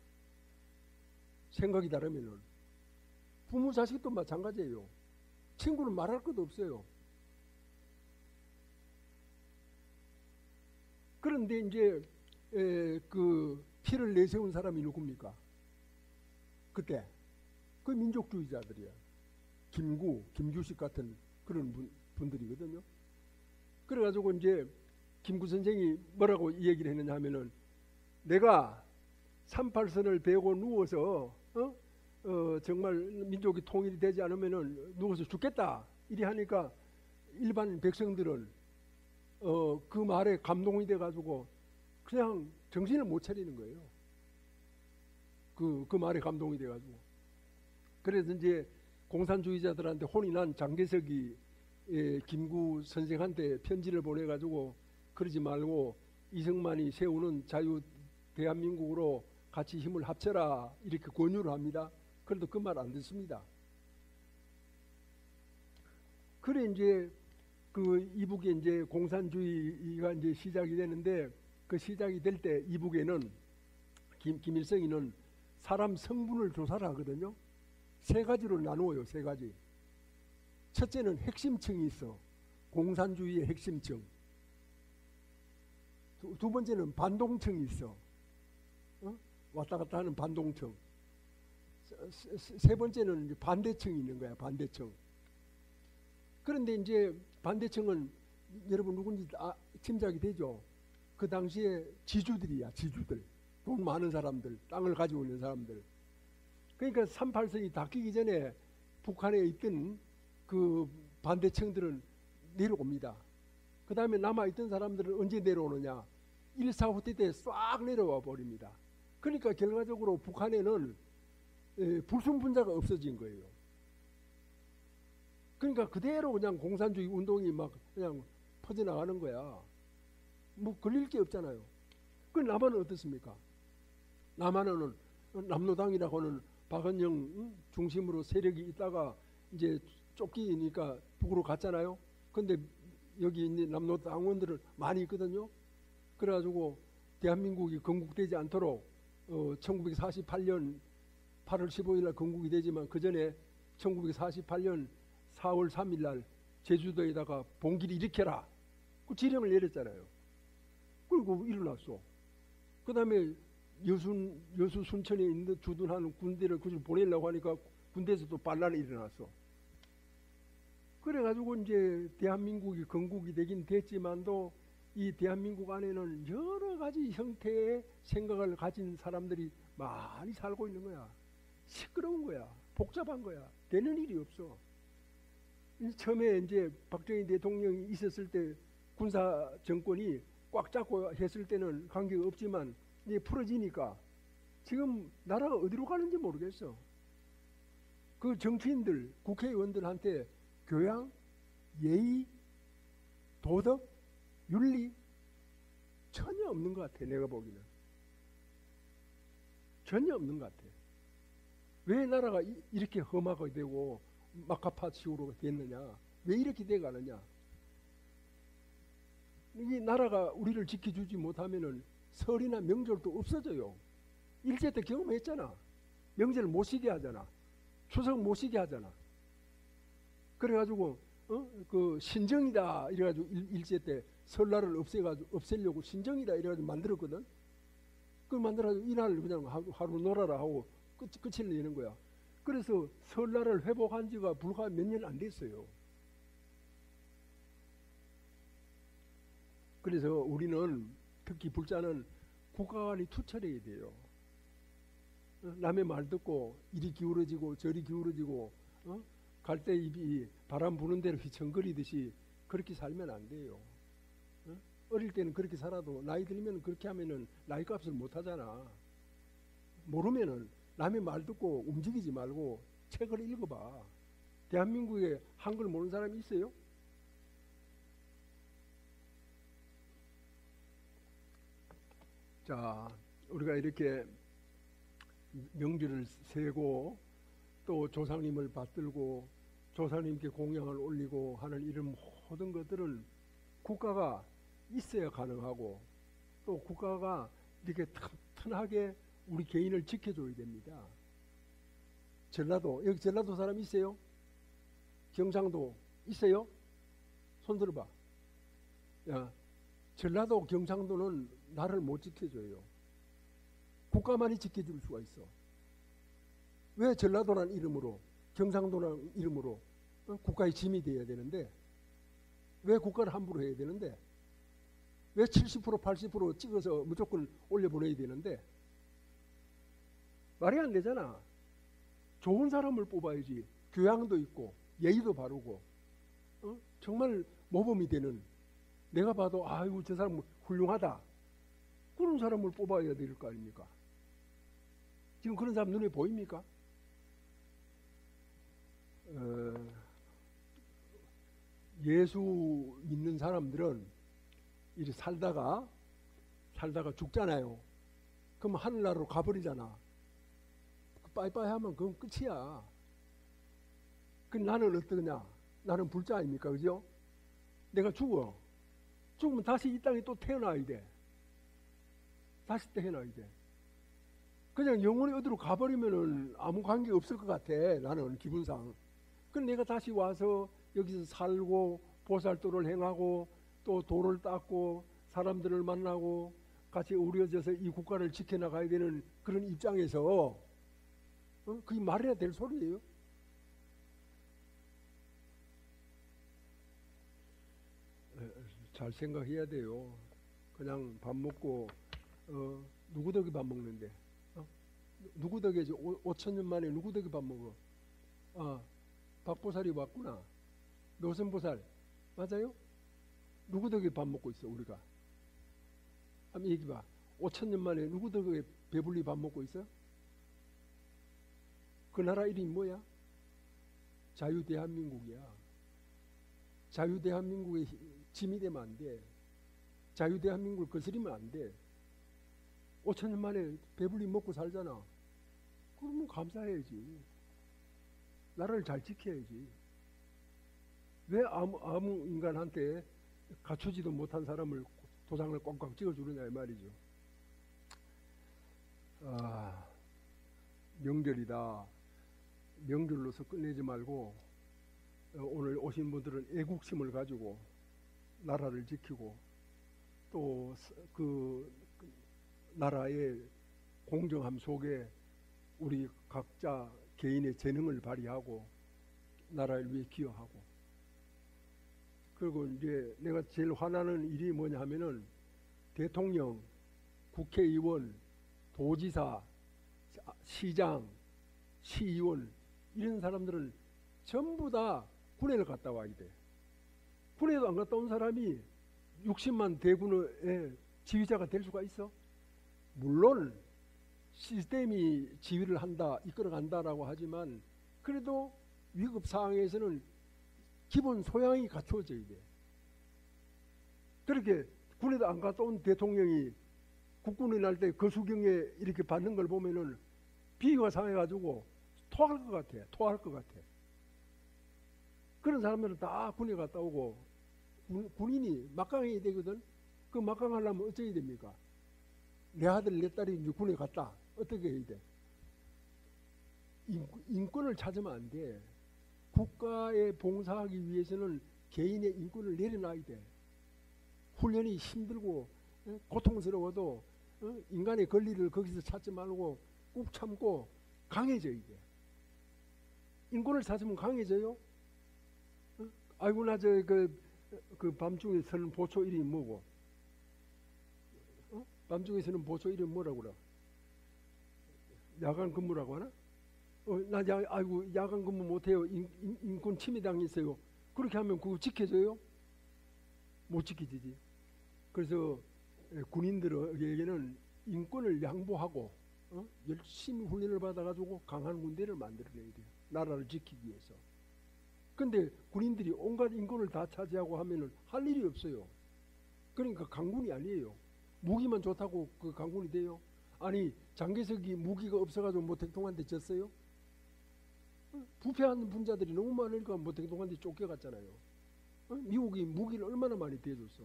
생각이 다르면은. 부모 자식도 마찬가지예요. 친구는 말할 것도 없어요. 그런데 이제 그 피를 내세운 사람이 누굽니까? 그때 그 민족주의자들이야. 김규식 같은 그런 분들이거든요. 그래가지고 이제 김구 선생이 뭐라고 얘기를 했느냐 하면은, 내가 38선을 베고 누워서 정말 민족이 통일이 되지 않으면은 누워서 죽겠다 이리 하니까 일반 백성들은 그 말에 감동이 돼가지고 그냥 정신을 못 차리는 거예요. 그 말에 감동이 돼가지고. 그래서 이제 공산주의자들한테 혼이 난 장개석이 김구 선생한테 편지를 보내가지고, 그러지 말고 이승만이 세우는 자유 대한민국으로 같이 힘을 합쳐라 이렇게 권유를 합니다. 그래도 그 말 안 듣습니다. 그래 이제 그 이북에 이제 공산주의가 이제 시작이 되는데, 그 시작이 될 때 이북에는 김일성이는 사람 성분을 조사를 하거든요. 세 가지로 나누어요. 세 가지. 첫째는 핵심층이 있어. 공산주의의 핵심층. 두 번째는 반동층이 있어. 왔다 갔다 하는 반동층. 세 번째는 반대층이 있는 거야. 반대층. 그런데 이제 반대층은 여러분 누군지 짐작이 되죠. 그 당시에 지주들이야. 지주들. 돈 많은 사람들, 땅을 가지고 있는 사람들. 그러니까 38선이 닫히기 전에 북한에 있던 그 반대층들은 내려옵니다. 그 다음에 남아있던 사람들은 언제 내려오느냐? 1.4 후퇴 때 싹 내려와 버립니다. 그러니까 결과적으로 북한에는 불순분자가 없어진 거예요. 그러니까 그대로 그냥 공산주의 운동이 막 그냥 퍼져나가는 거야. 뭐 걸릴 게 없잖아요. 그 남한은 어떻습니까? 남한은 남로당이라고 하는 박은영 중심으로 세력이 있다가 이제 쫓기니까 북으로 갔잖아요. 근데 여기 있는 남로당원들은 많이 있거든요. 그래가지고 대한민국이 건국되지 않도록 1948년 8월 15일 날 건국이 되지만 그 전에 1948년 4월 3일 날 제주도에다가 봉기를 일으켜라. 그 지령을 내렸잖아요. 그리고 일어났어. 그 다음에 여수 순천에 있는 주둔하는 군대를 그걸 보내려고 하니까 군대에서 또 반란이 일어났어. 그래가지고 이제 대한민국이 건국이 되긴 됐지만도 이 대한민국 안에는 여러 가지 형태의 생각을 가진 사람들이 많이 살고 있는 거야. 시끄러운 거야. 복잡한 거야. 되는 일이 없어. 처음에 이제 박정희 대통령이 있었을 때 군사 정권이 꽉 잡고 했을 때는 관계가 없지만 이제 풀어지니까 지금 나라가 어디로 가는지 모르겠어. 그 정치인들, 국회의원들한테 교양, 예의, 도덕, 윤리 전혀 없는 것 같아. 내가 보기는 전혀 없는 것 같아. 왜 나라가 이렇게 험하게 되고 마카파식으로 됐느냐? 왜 이렇게 돼가느냐? 이 나라가 우리를 지켜주지 못하면은 설이나 명절도 없어져요. 일제 때 경험했잖아. 명절 못 쉬게 하잖아. 추석 못 쉬게 하잖아. 그래가지고 그 신정이다 이래가지고 일제 때 설날을 없애려고 신정이다 이래가지고 만들었거든. 그걸 만들어가지고 이날 그냥 하루 놀아라 하고 끝을 내는 거야. 그래서 설날을 회복한 지가 불과 몇 년 안 됐어요. 그래서 우리는 특히 불자는 국가관이 투철해야 돼요. 남의 말 듣고 이리 기울어지고 저리 기울어지고 갈대 입이 바람 부는 대로 휘청거리듯이 그렇게 살면 안 돼요. 어릴 때는 그렇게 살아도 나이 들면 그렇게 하면은 나이 값을 못 하잖아. 모르면은 남의 말 듣고 움직이지 말고 책을 읽어봐. 대한민국에 한글 모르는 사람이 있어요? 자, 우리가 이렇게 명절을 세고 또 조상님을 받들고 조상님께 공양을 올리고 하는 이런 모든 것들은 국가가 있어야 가능하고 또 국가가 이렇게 튼튼하게 우리 개인을 지켜줘야 됩니다. 전라도, 여기 전라도 사람 있어요? 경상도 있어요? 손 들어봐. 야, 전라도 경상도는 나를 못 지켜줘요. 국가만이 지켜줄 수가 있어. 왜 전라도란 이름으로 경상도란 이름으로 국가의 짐이 돼야 되는데 왜 국가를 함부로 해야 되는데 왜 70% 80% 찍어서 무조건 올려보내야 되는데 말이 안 되잖아. 좋은 사람을 뽑아야지. 교양도 있고 예의도 바르고 정말 모범이 되는 내가 봐도 아이고 저 사람 훌륭하다 그런 사람을 뽑아야 될 거 아닙니까? 지금 그런 사람 눈에 보입니까? 예수 믿는 사람들은 이렇게 살다가 죽잖아요. 그럼 하늘나라로 가버리잖아. 빠이빠이 하면 그건 끝이야. 나는 어떠냐? 나는 불자 아닙니까? 그죠? 내가 죽으면 다시 이 땅에 또 태어나야 돼. 다시 태어나야 돼. 그냥 영원히 어디로 가버리면은 아무 관계 없을 것 같아. 나는 기분상. 그럼 내가 다시 와서 여기서 살고 보살도를 행하고 또 도를 닦고 사람들을 만나고 같이 어우러져서 이 국가를 지켜나가야 되는 그런 입장에서 그게 말해야 될 소리예요. 잘 생각해야 돼요. 그냥 밥 먹고 누구 덕에 밥 먹는데 누구 덕에 5천년 만에 누구 덕에 밥 먹어? 박보살이 왔구나. 묘선보살 맞아요? 누구 덕에 밥 먹고 있어 우리가? 한번 얘기해봐. 5천년 만에 누구 덕에 배불리 밥 먹고 있어? 그 나라 이름이 뭐야? 자유대한민국이야. 자유대한민국에 짐이 되면 안 돼. 자유대한민국을 거스리면 안 돼. 5천년 만에 배불리 먹고 살잖아. 그러면 감사해야지. 나라를 잘 지켜야지. 왜 아무 인간한테 갖추지도 못한 사람을 도장을 꽉꽉 찍어주느냐 이 말이죠. 명절이다. 명절로서 끝내지 말고 오늘 오신 분들은 애국심을 가지고 나라를 지키고 또 그 나라의 공정함 속에 우리 각자 개인의 재능을 발휘하고 나라를 위해 기여하고 그리고 이제 내가 제일 화나는 일이 뭐냐 하면은 대통령, 국회의원, 도지사, 시장, 시의원 이런 사람들은 전부 다 군에를 갔다 와야 돼. 군에도 안 갔다 온 사람이 60만 대군의 지휘자가 될 수가 있어? 물론 시스템이 지휘를 한다, 이끌어간다라고 하지만 그래도 위급 상황에서는 기본 소양이 갖춰져야 돼. 그렇게 군에도 안 갔다 온 대통령이 국군이 날 때 거수경에 이렇게 받는 걸 보면은 비위가 상해가지고 토할 것 같아. 그런 사람들은 다 군에 갔다 오고 군인이 막강해야 되거든. 그 막강하려면 어쩌야 됩니까? 내 아들 내 딸이 이제 군에 갔다. 어떻게 해야 돼? 인권을 찾으면 안 돼. 국가에 봉사하기 위해서는 개인의 인권을 내려놔야 돼. 훈련이 힘들고 고통스러워도 인간의 권리를 거기서 찾지 말고 꾹 참고 강해져야 돼. 인권을 찾으면 강해져요. 아이고 나 저 그 밤중에 서는 보초 이름이 뭐고? 밤중에 서는 보초 이름이 뭐라고 그래? 야간 근무라고 하나? 아이고 야간 근무 못해요. 인권 침해 당했어요. 그렇게 하면 그거 지켜져요? 못 지켜지지. 그래서 군인들에게는 인권을 양보하고 열심히 훈련을 받아가지고 강한 군대를 만들어내야 돼요. 나라를 지키기 위해서. 근데 군인들이 온갖 인권을 다 차지하고 하면은 할 일이 없어요. 그러니까 강군이 아니에요. 무기만 좋다고 그 강군이 돼요? 아니 장개석이 무기가 없어가지고 모택동한테 졌어요? 부패하는 분자들이 너무 많으니까 모택동한테 쫓겨갔잖아요. 미국이 무기를 얼마나 많이 대줬어.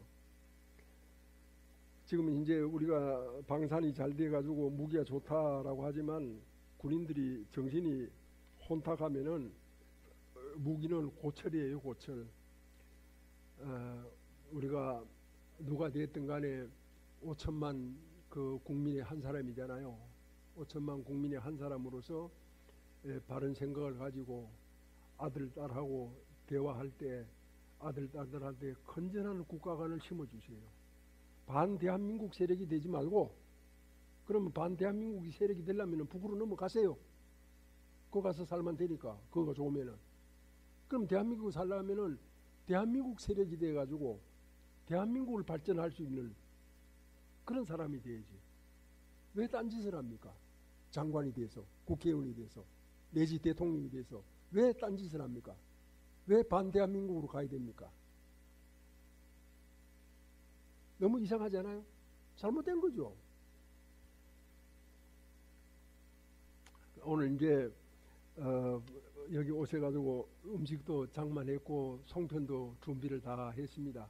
지금 이제 우리가 방산이 잘 돼가지고 무기가 좋다라고 하지만 군인들이 정신이 혼탁하면은 무기는 고철이에요, 고철. 우리가 누가 됐든 간에 5천만 그 국민의 한 사람이잖아요. 5천만 국민의 한 사람으로서 바른 생각을 가지고 아들, 딸하고 대화할 때 아들, 딸들한테 건전한 국가관을 심어주세요. 반대한민국 세력이 되지 말고 그러면 반대한민국이 세력이 되려면 북으로 넘어가세요. 거기 가서 살면 되니까 그거가 좋으면은. 그럼 대한민국을 살려면은 대한민국 세력이 돼가지고 대한민국을 발전할 수 있는 그런 사람이 돼야지. 왜 딴짓을 합니까? 장관이 돼서 국회의원이 돼서 내지 대통령이 돼서 왜 딴짓을 합니까? 왜 반대한민국으로 가야 됩니까? 너무 이상하지 않아요? 잘못된 거죠. 오늘 이제 여기 오셔가지고 음식도 장만했고 송편도 준비를 다 했습니다.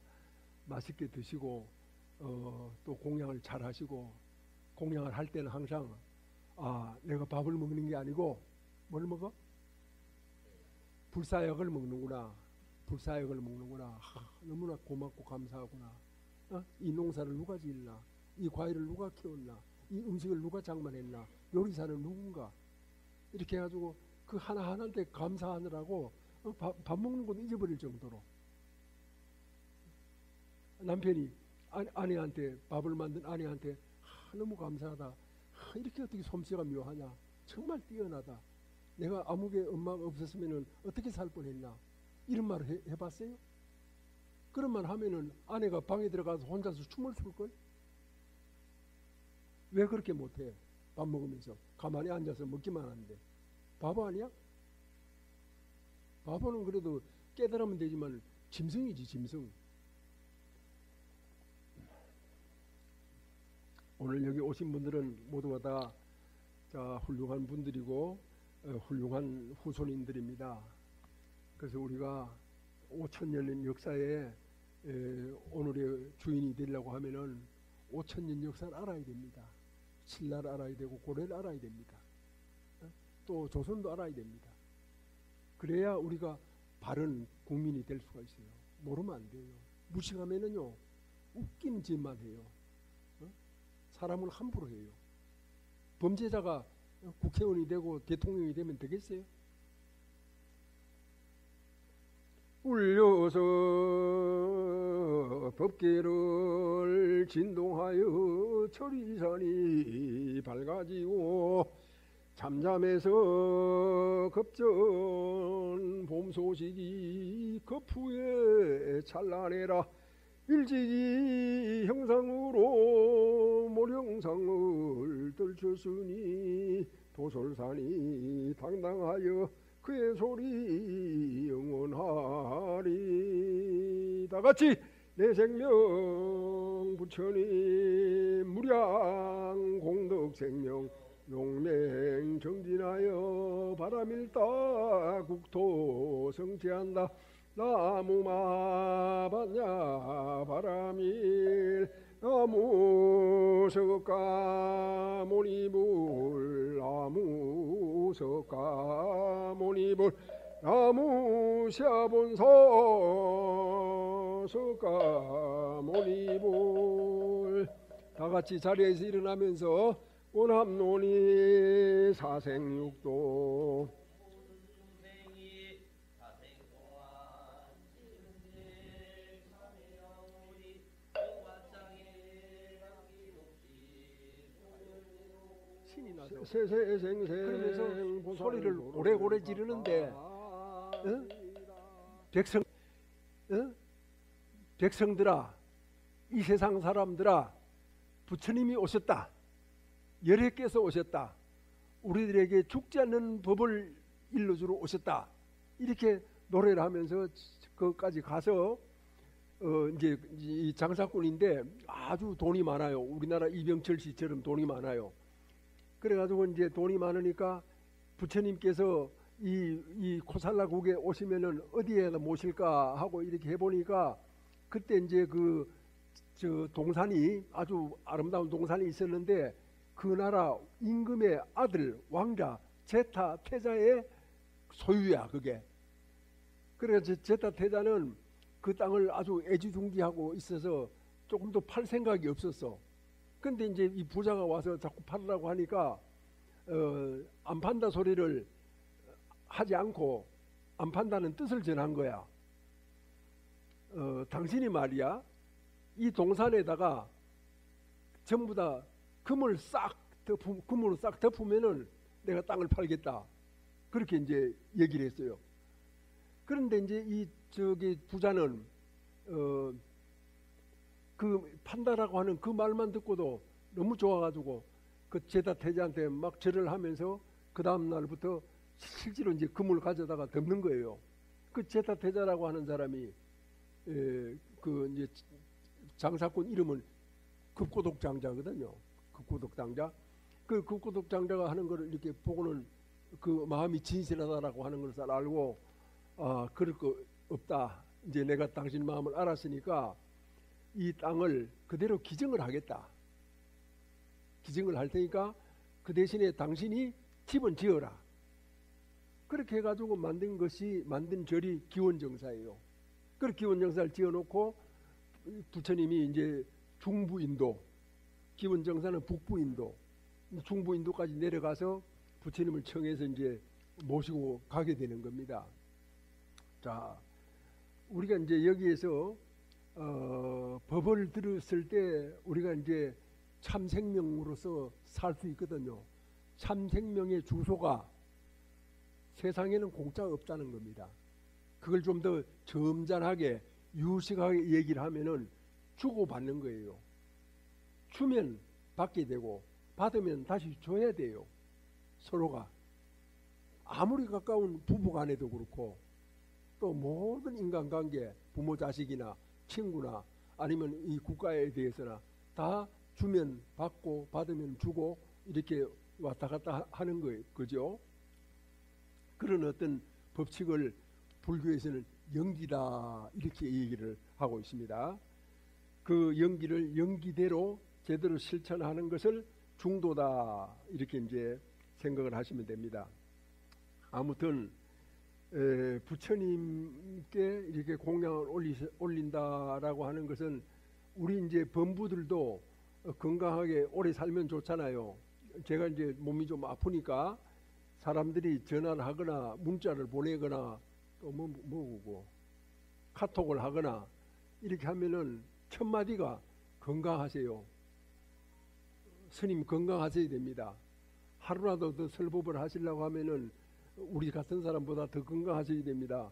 맛있게 드시고 또 공양을 잘 하시고 공양을 할 때는 항상 내가 밥을 먹는 게 아니고 뭘 먹어? 불사약을 먹는구나. 불사약을 먹는구나. 너무나 고맙고 감사하구나. 이 농사를 누가 지었나? 이 과일을 누가 키웠나? 이 음식을 누가 장만했나? 요리사는 누군가? 이렇게 해가지고 그 하나하나한테 감사하느라고 밥 먹는 것도 잊어버릴 정도로 남편이 아내한테 밥을 만든 아내한테 너무 감사하다. 이렇게 어떻게 솜씨가 묘하냐. 정말 뛰어나다. 내가 아무개 엄마가 없었으면 어떻게 살 뻔했나. 이런 말을 해봤어요? 그런 말 하면은 아내가 방에 들어가서 혼자서 춤을 출걸? 왜 그렇게 못해? 밥 먹으면서 가만히 앉아서 먹기만 하는데 바보 아니야? 바보는 그래도 깨달으면 되지만 짐승이지, 짐승. 오늘 여기 오신 분들은 모두가 다 훌륭한 분들이고 훌륭한 후손인들입니다. 그래서 우리가 5천년 역사에 오늘의 주인이 되려고 하면은 5천년 역사를 알아야 됩니다. 신라를 알아야 되고 고려를 알아야 됩니다. 또 조선도 알아야 됩니다. 그래야 우리가 바른 국민이 될 수가 있어요. 모르면 안 돼요. 무식하면은요 웃기는 짓만 해요. 사람을 함부로 해요. 범죄자가 국회의원이 되고 대통령이 되면 되겠어요? 울려서 법계를 진동하여 천리산이 밝아지고 잠잠해서 급전 봄 소식이 급후에 찬란해라. 일찍이 형상으로 모령상을 떨쳤으니 도솔산이 당당하여 그의 소리 영원하리. 다같이 내 생명 부처님 무량 공덕 생명 용맹 정진하여 바람일다 국토 성취한다. 나무마바냐 바람일 나무석가모니불 나무석가모니불 나무샤본서 석가모니불. 다 같이 자리에서 일어나면서 원합노니 사생육도 세세생생 그러면서 소리를 오래오래 지르는데 백성들아, 이 세상 사람들아, 부처님이 오셨다. 열애께서 오셨다. 우리들에게 죽지 않는 법을 일러주러 오셨다. 이렇게 노래를 하면서 거기까지 가서 이제 이 장사꾼인데 아주 돈이 많아요. 우리나라 이병철 씨처럼 돈이 많아요. 그래가지고 이제 돈이 많으니까 부처님께서 이 코살라국에 오시면은 어디에 모실까 하고 이렇게 해보니까 그때 이제 저 동산이 아주 아름다운 동산이 있었는데 그 나라 임금의 아들 왕자 제타 태자의 소유야 그게. 그래서 제타 태자는 그 땅을 아주 애지중지하고 있어서 조금도 팔 생각이 없었어. 근데 이제 이 부자가 와서 자꾸 팔으라고 하니까 안 판다 소리를 하지 않고 안 판다는 뜻을 전한 거야. 당신이 말이야 이 동산에다가 전부 다 금으로 싹 덮으면은 내가 땅을 팔겠다. 그렇게 이제 얘기를 했어요. 그런데 이제 저기 부자는 그 판다라고 하는 그 말만 듣고도 너무 좋아가지고 그 제다 태자한테 막 절을 하면서 그 다음 날부터 실제로 이제 금을 가져다가 덮는 거예요. 그 제다 태자라고 하는 사람이 그 이제 장사꾼 이름은 급고독장자거든요. 급고독장자. 그 급고독장자가 하는 거를 이렇게 보고는 그 마음이 진실하다라고 하는 것을 알고 그럴 거 없다. 이제 내가 당신 마음을 알았으니까 이 땅을 그대로 기증을 하겠다. 기증을 할 테니까 그 대신에 당신이 집은 지어라. 그렇게 해가지고 만든 절이 기원정사예요. 그 기원정사를 지어놓고 부처님이 이제 중부인도, 기원정사는 북부인도, 중부인도까지 내려가서 부처님을 청해서 이제 모시고 가게 되는 겁니다. 자, 우리가 이제 여기에서 법을 들었을 때 우리가 이제 참 생명으로서 살 수 있거든요. 참 생명의 주소가 세상에는 공짜가 없다는 겁니다. 그걸 좀 더 점잖하게 유식하게 얘기를 하면은 주고받는 거예요. 주면 받게 되고 받으면 다시 줘야 돼요. 서로가. 아무리 가까운 부부간에도 그렇고 또 모든 인간관계, 부모 자식이나 친구나 아니면 이 국가에 대해서나 다 주면 받고 받으면 주고 이렇게 왔다 갔다 하는 거예요. 그죠? 그런 어떤 법칙을 불교에서는 영기다 이렇게 얘기를 하고 있습니다. 그 영기를 영기대로 제대로 실천하는 것을 중도다 이렇게 이제 생각을 하시면 됩니다. 아무튼 부처님께 이렇게 공양을 올린다라고 하는 것은 우리 이제 범부들도 건강하게 오래 살면 좋잖아요. 제가 이제 몸이 좀 아프니까 사람들이 전화를 하거나 문자를 보내거나 또 뭐고 카톡을 하거나 이렇게 하면은 첫 마디가 건강하세요. 스님 건강하셔야 됩니다. 하루라도 더 설법을 하시려고 하면은 우리 같은 사람보다 더 건강하셔야 됩니다.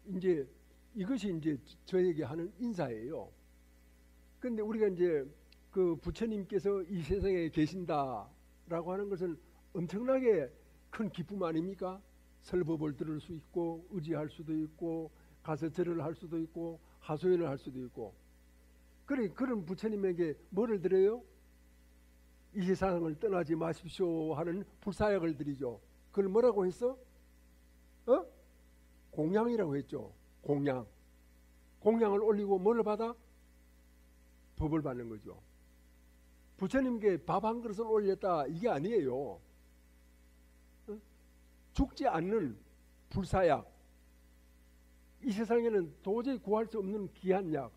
이제 이것이 이제 저에게 하는 인사예요. 근데 우리가 이제 그 부처님께서 이 세상에 계신다라고 하는 것은 엄청나게 큰 기쁨 아닙니까? 설법을 들을 수 있고 의지할 수도 있고 가서 절을 할 수도 있고 하소연을 할 수도 있고 그런 부처님에게 뭐를 드려요? 이 세상을 떠나지 마십시오 하는 불사약을 드리죠. 그걸 뭐라고 했어? 공양이라고 했죠. 공양을 올리고 뭘 받아? 법을 받는 거죠. 부처님께 밥 한 그릇을 올렸다 이게 아니에요. 죽지 않는 불사약, 이 세상에는 도저히 구할 수 없는 귀한 약,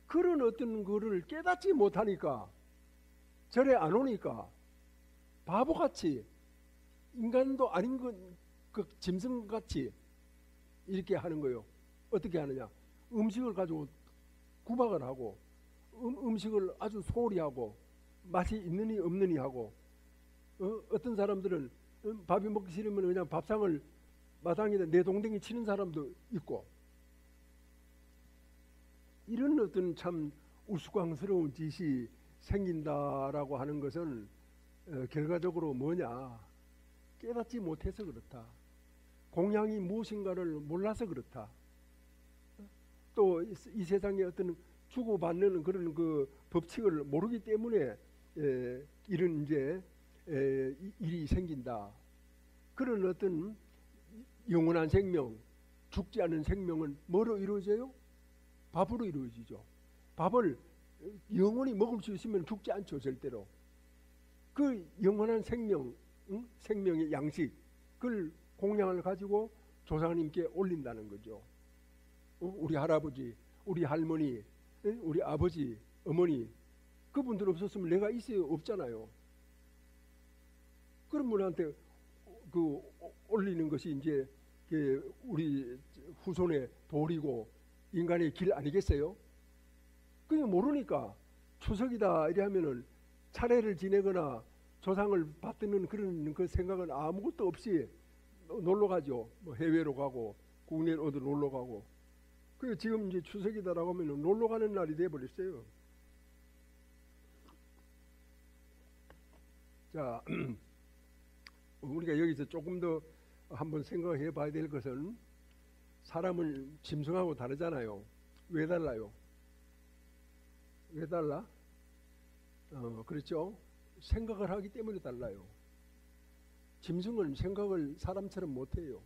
그런 어떤 거를 깨닫지 못하니까, 절에 안 오니까 바보같이, 인간도 아닌 그 짐승같이 이렇게 하는 거예요. 어떻게 하느냐? 음식을 가지고 구박을 하고, 음식을 아주 소홀히 하고, 맛이 있느니 없느니 하고, 어떤 사람들은 밥이 먹기 싫으면 그냥 밥상을 마당에다 내동댕이 치는 사람도 있고, 이런 어떤 참 우스꽝스러운 짓이 생긴다라고 하는 것은 결과적으로 뭐냐? 깨닫지 못해서 그렇다. 공양이 무엇인가를 몰라서 그렇다. 또 이 세상에 어떤 주고받는 그런 그 법칙을 모르기 때문에 이런 이제 일이 생긴다. 그런 어떤 영원한 생명, 죽지 않은 생명은 뭐로 이루어져요? 밥으로 이루어지죠. 밥을 영원히 먹을 수 있으면 죽지 않죠, 절대로. 그 영원한 생명, 생명의 양식, 그걸 공양을 가지고 조상님께 올린다는 거죠. 우리 할아버지, 우리 할머니, 우리 아버지, 어머니, 그분들 없었으면 내가 있어요? 없잖아요. 그런 분한테 그 올리는 것이 이제 우리 후손의 도리고 인간의 길 아니겠어요? 그냥 모르니까 추석이다 이래 하면은 차례를 지내거나 조상을 받드는 그런 그 생각은 아무것도 없이 놀러 가죠. 뭐 해외로 가고 국내로 어디 놀러 가고. 그 지금 이제 추석이다라고 하면 놀러 가는 날이 돼 버렸어요. 자, 우리가 여기서 조금 더 한번 생각해 봐야 될 것은, 사람은 짐승하고 다르잖아요. 왜 달라요? 왜 달라? 그렇죠? 생각을 하기 때문에 달라요. 짐승은 생각을 사람처럼 못해요.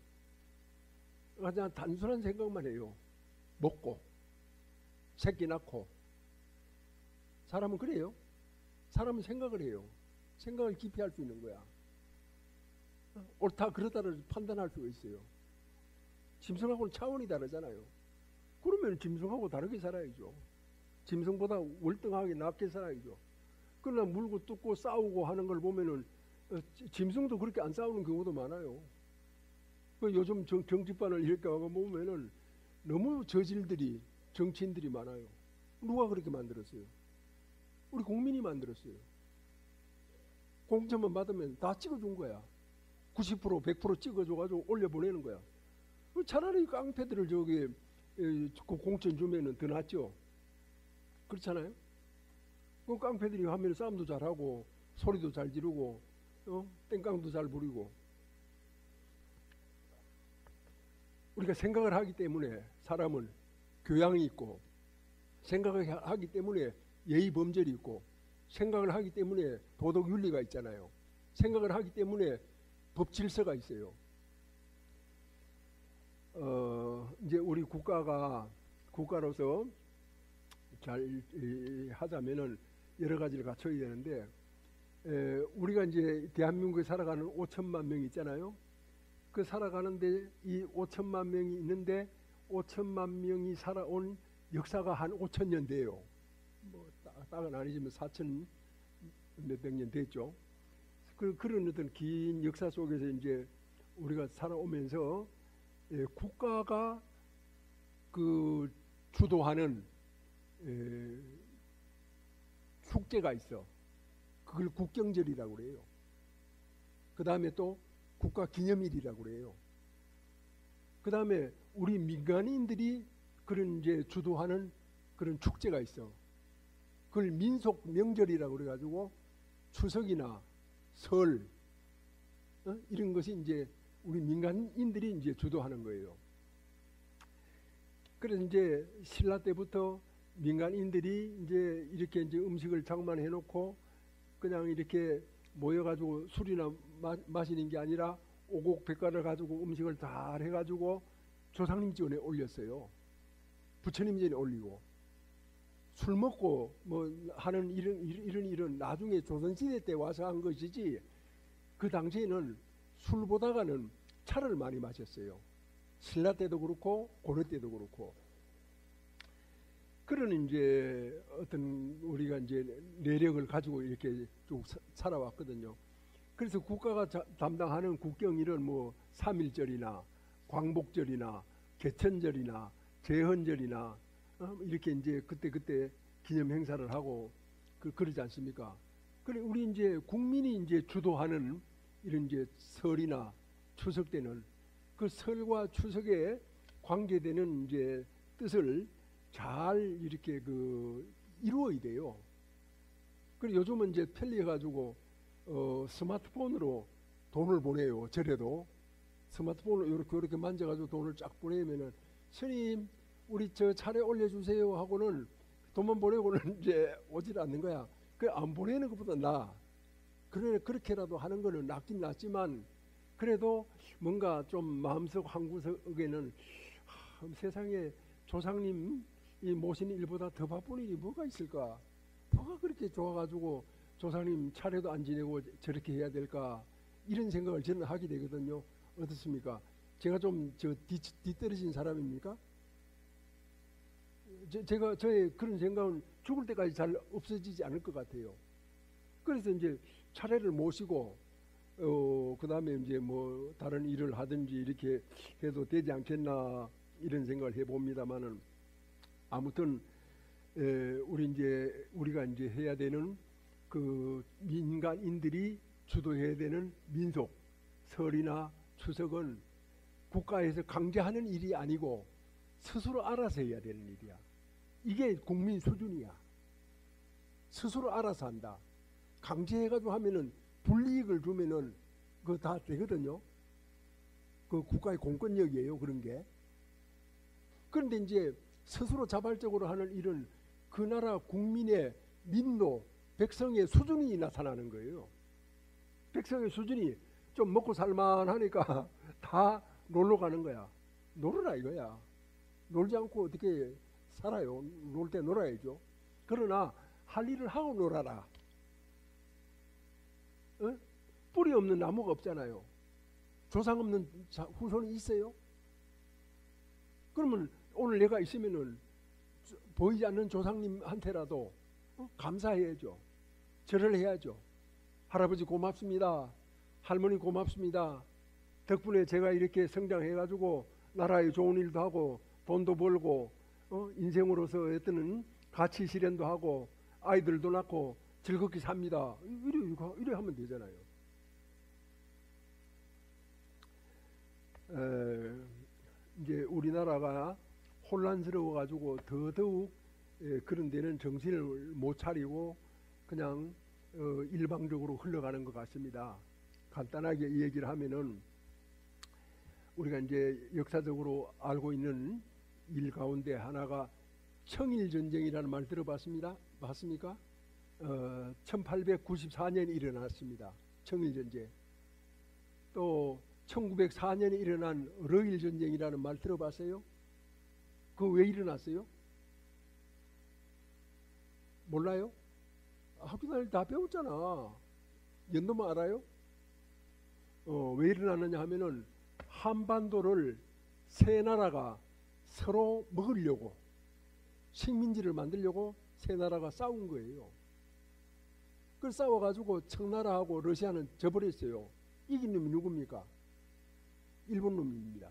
그냥 단순한 생각만 해요. 먹고 새끼 낳고. 사람은 그래요. 사람은 생각을 해요. 생각을 깊이 할 수 있는 거야. 옳다 그렇다를 판단할 수가 있어요. 짐승하고는 차원이 다르잖아요. 그러면 짐승하고 다르게 살아야죠. 짐승보다 월등하게 낮게 살아야죠. 그러나 물고 뜯고 싸우고 하는 걸 보면은 짐승도 그렇게 안 싸우는 경우도 많아요. 요즘 정치판을 이렇게 하고 보면은 너무 저질들이, 정치인들이 많아요. 누가 그렇게 만들었어요? 우리 국민이 만들었어요. 공천만 받으면 다 찍어준 거야. 90% 100% 찍어줘가지고 올려보내는 거야. 차라리 깡패들을 저기 공천 주면은 더 낫죠. 그렇잖아요. 그 깡패들이 하면 싸움도 잘하고 소리도 잘 지르고 땡깡도 잘 부리고. 우리가 생각을 하기 때문에 사람은 교양이 있고, 생각을 하기 때문에 예의 범절이 있고, 생각을 하기 때문에 도덕 윤리가 있잖아요. 생각을 하기 때문에 법 질서가 있어요. 이제 우리 국가로서 잘 하자면은 여러 가지를 갖춰야 되는데, 우리가 이제 대한민국에 살아가는 5천만 명이 있잖아요. 그 살아가는데 이 5천만 명이 있는데 5천만 명이 살아온 역사가 한 5천 년 돼요. 뭐 딱은 아니지만 4천 몇백 년 됐죠. 그런 어떤 긴 역사 속에서 이제 우리가 살아오면서 국가가 그 주도하는 축제가 있어. 그걸 국경절이라고 그래요. 그 다음에 또 국가기념일이라고 그래요. 그 다음에 우리 민간인들이 그런 이제 주도하는 그런 축제가 있어. 그걸 민속 명절이라고 그래가지고 추석이나 설 이런 것이 이제 우리 민간인들이 이제 주도하는 거예요. 그래서 이제 신라 때부터 민간인들이 이제 이렇게 이제 음식을 장만해 놓고 그냥 이렇게 모여가지고 술이나 마시는 게 아니라 오곡백과를 가지고 음식을 다 해가지고 조상님 전에 올렸어요. 부처님 전에 올리고 술 먹고 뭐 하는 이런 일은 나중에 조선시대 때 와서 한 것이지 그 당시에는 술보다가는 차를 많이 마셨어요. 신라 때도 그렇고 고려 때도 그렇고. 그런 이제 어떤 우리가 이제 내력을 가지고 이렇게 쭉 살아왔거든요. 그래서 국가가 담당하는 국경일은 뭐 3.1절이나 광복절이나 개천절이나 제헌절이나 이렇게 이제 그때 기념 행사를 하고 그러지 않습니까? 그래 우리 이제 국민이 이제 주도하는 이런 이제 설이나 추석 때는 그 설과 추석에 관계되는 이제 뜻을 잘 이렇게 이루어야 돼요. 그리고 요즘은 이제 편리해가지고 스마트폰으로 돈을 보내요. 절에도 스마트폰으로 이렇게 만져가지고 돈을 쫙 보내면은 스님 우리 저 차례 올려주세요 하고는 돈만 보내고는 이제 오질 않는 거야. 그 안 보내는 것보다 나아. 그러니 그렇게라도 하는 거는 낫긴 낫지만 그래도 뭔가 좀 마음속 한 구석에는 세상에 조상님 이 모시는 일보다 더 바쁜 일이 뭐가 있을까? 뭐가 그렇게 좋아가지고 조상님 차례도 안 지내고 저렇게 해야 될까? 이런 생각을 저는 하게 되거든요. 어떻습니까? 제가 좀 뒤떨어진 사람입니까? 저의 그런 생각은 죽을 때까지 잘 없어지지 않을 것 같아요. 그래서 이제 차례를 모시고 그 다음에 이제 뭐 다른 일을 하든지 이렇게 해도 되지 않겠나 이런 생각을 해봅니다만은 아무튼 우리가 이제 해야 되는 그 민간인들이 주도해야 되는 민속 설이나 추석은 국가에서 강제하는 일이 아니고 스스로 알아서 해야 되는 일이야. 이게 국민 수준이야. 스스로 알아서 한다. 강제해가지고 하면은 불이익을 주면은 그거 다 되거든요. 그 국가의 공권력이에요. 그런 게. 그런데 이제 스스로 자발적으로 하는 일은 그 나라 국민의 민노, 백성의 수준이 나타나는 거예요. 백성의 수준이 좀 먹고 살만하니까 다 놀러 가는 거야. 놀으라 이거야. 놀지 않고 어떻게 살아요? 놀 때 놀아야죠. 그러나 할 일을 하고 놀아라. 어? 뿌리 없는 나무가 없잖아요. 조상 없는 후손이 있어요? 그러면 오늘 내가 있으면은 보이지 않는 조상님한테라도 감사해야죠. 절을 해야죠. 할아버지 고맙습니다. 할머니 고맙습니다. 덕분에 제가 이렇게 성장해가지고 나라에 좋은 일도 하고 돈도 벌고 인생으로서 어떤 가치 실현도 하고 아이들도 낳고 즐겁게 삽니다. 이래 하면 되잖아요. 이제 우리나라가 혼란스러워 가지고 더더욱 그런 데는 정신을 못 차리고 그냥 일방적으로 흘러가는 것 같습니다. 간단하게 이 얘기를 하면은 우리가 이제 역사적으로 알고 있는 일 가운데 하나가 청일전쟁이라는 말 들어봤습니다. 맞습니까? 1894년에 일어났습니다. 청일전쟁. 또 1904년에 일어난 러일전쟁이라는 말 들어봤어요? 그거 왜 일어났어요? 몰라요? 학교 다닐 때 다 배웠잖아. 연도만 알아요? 왜 일어났느냐 하면은 한반도를 세 나라가 서로 먹으려고 식민지를 만들려고 세 나라가 싸운 거예요. 그걸 싸워가지고 청나라하고 러시아는 져버렸어요. 이긴 놈이 누굽니까? 일본 놈입니다.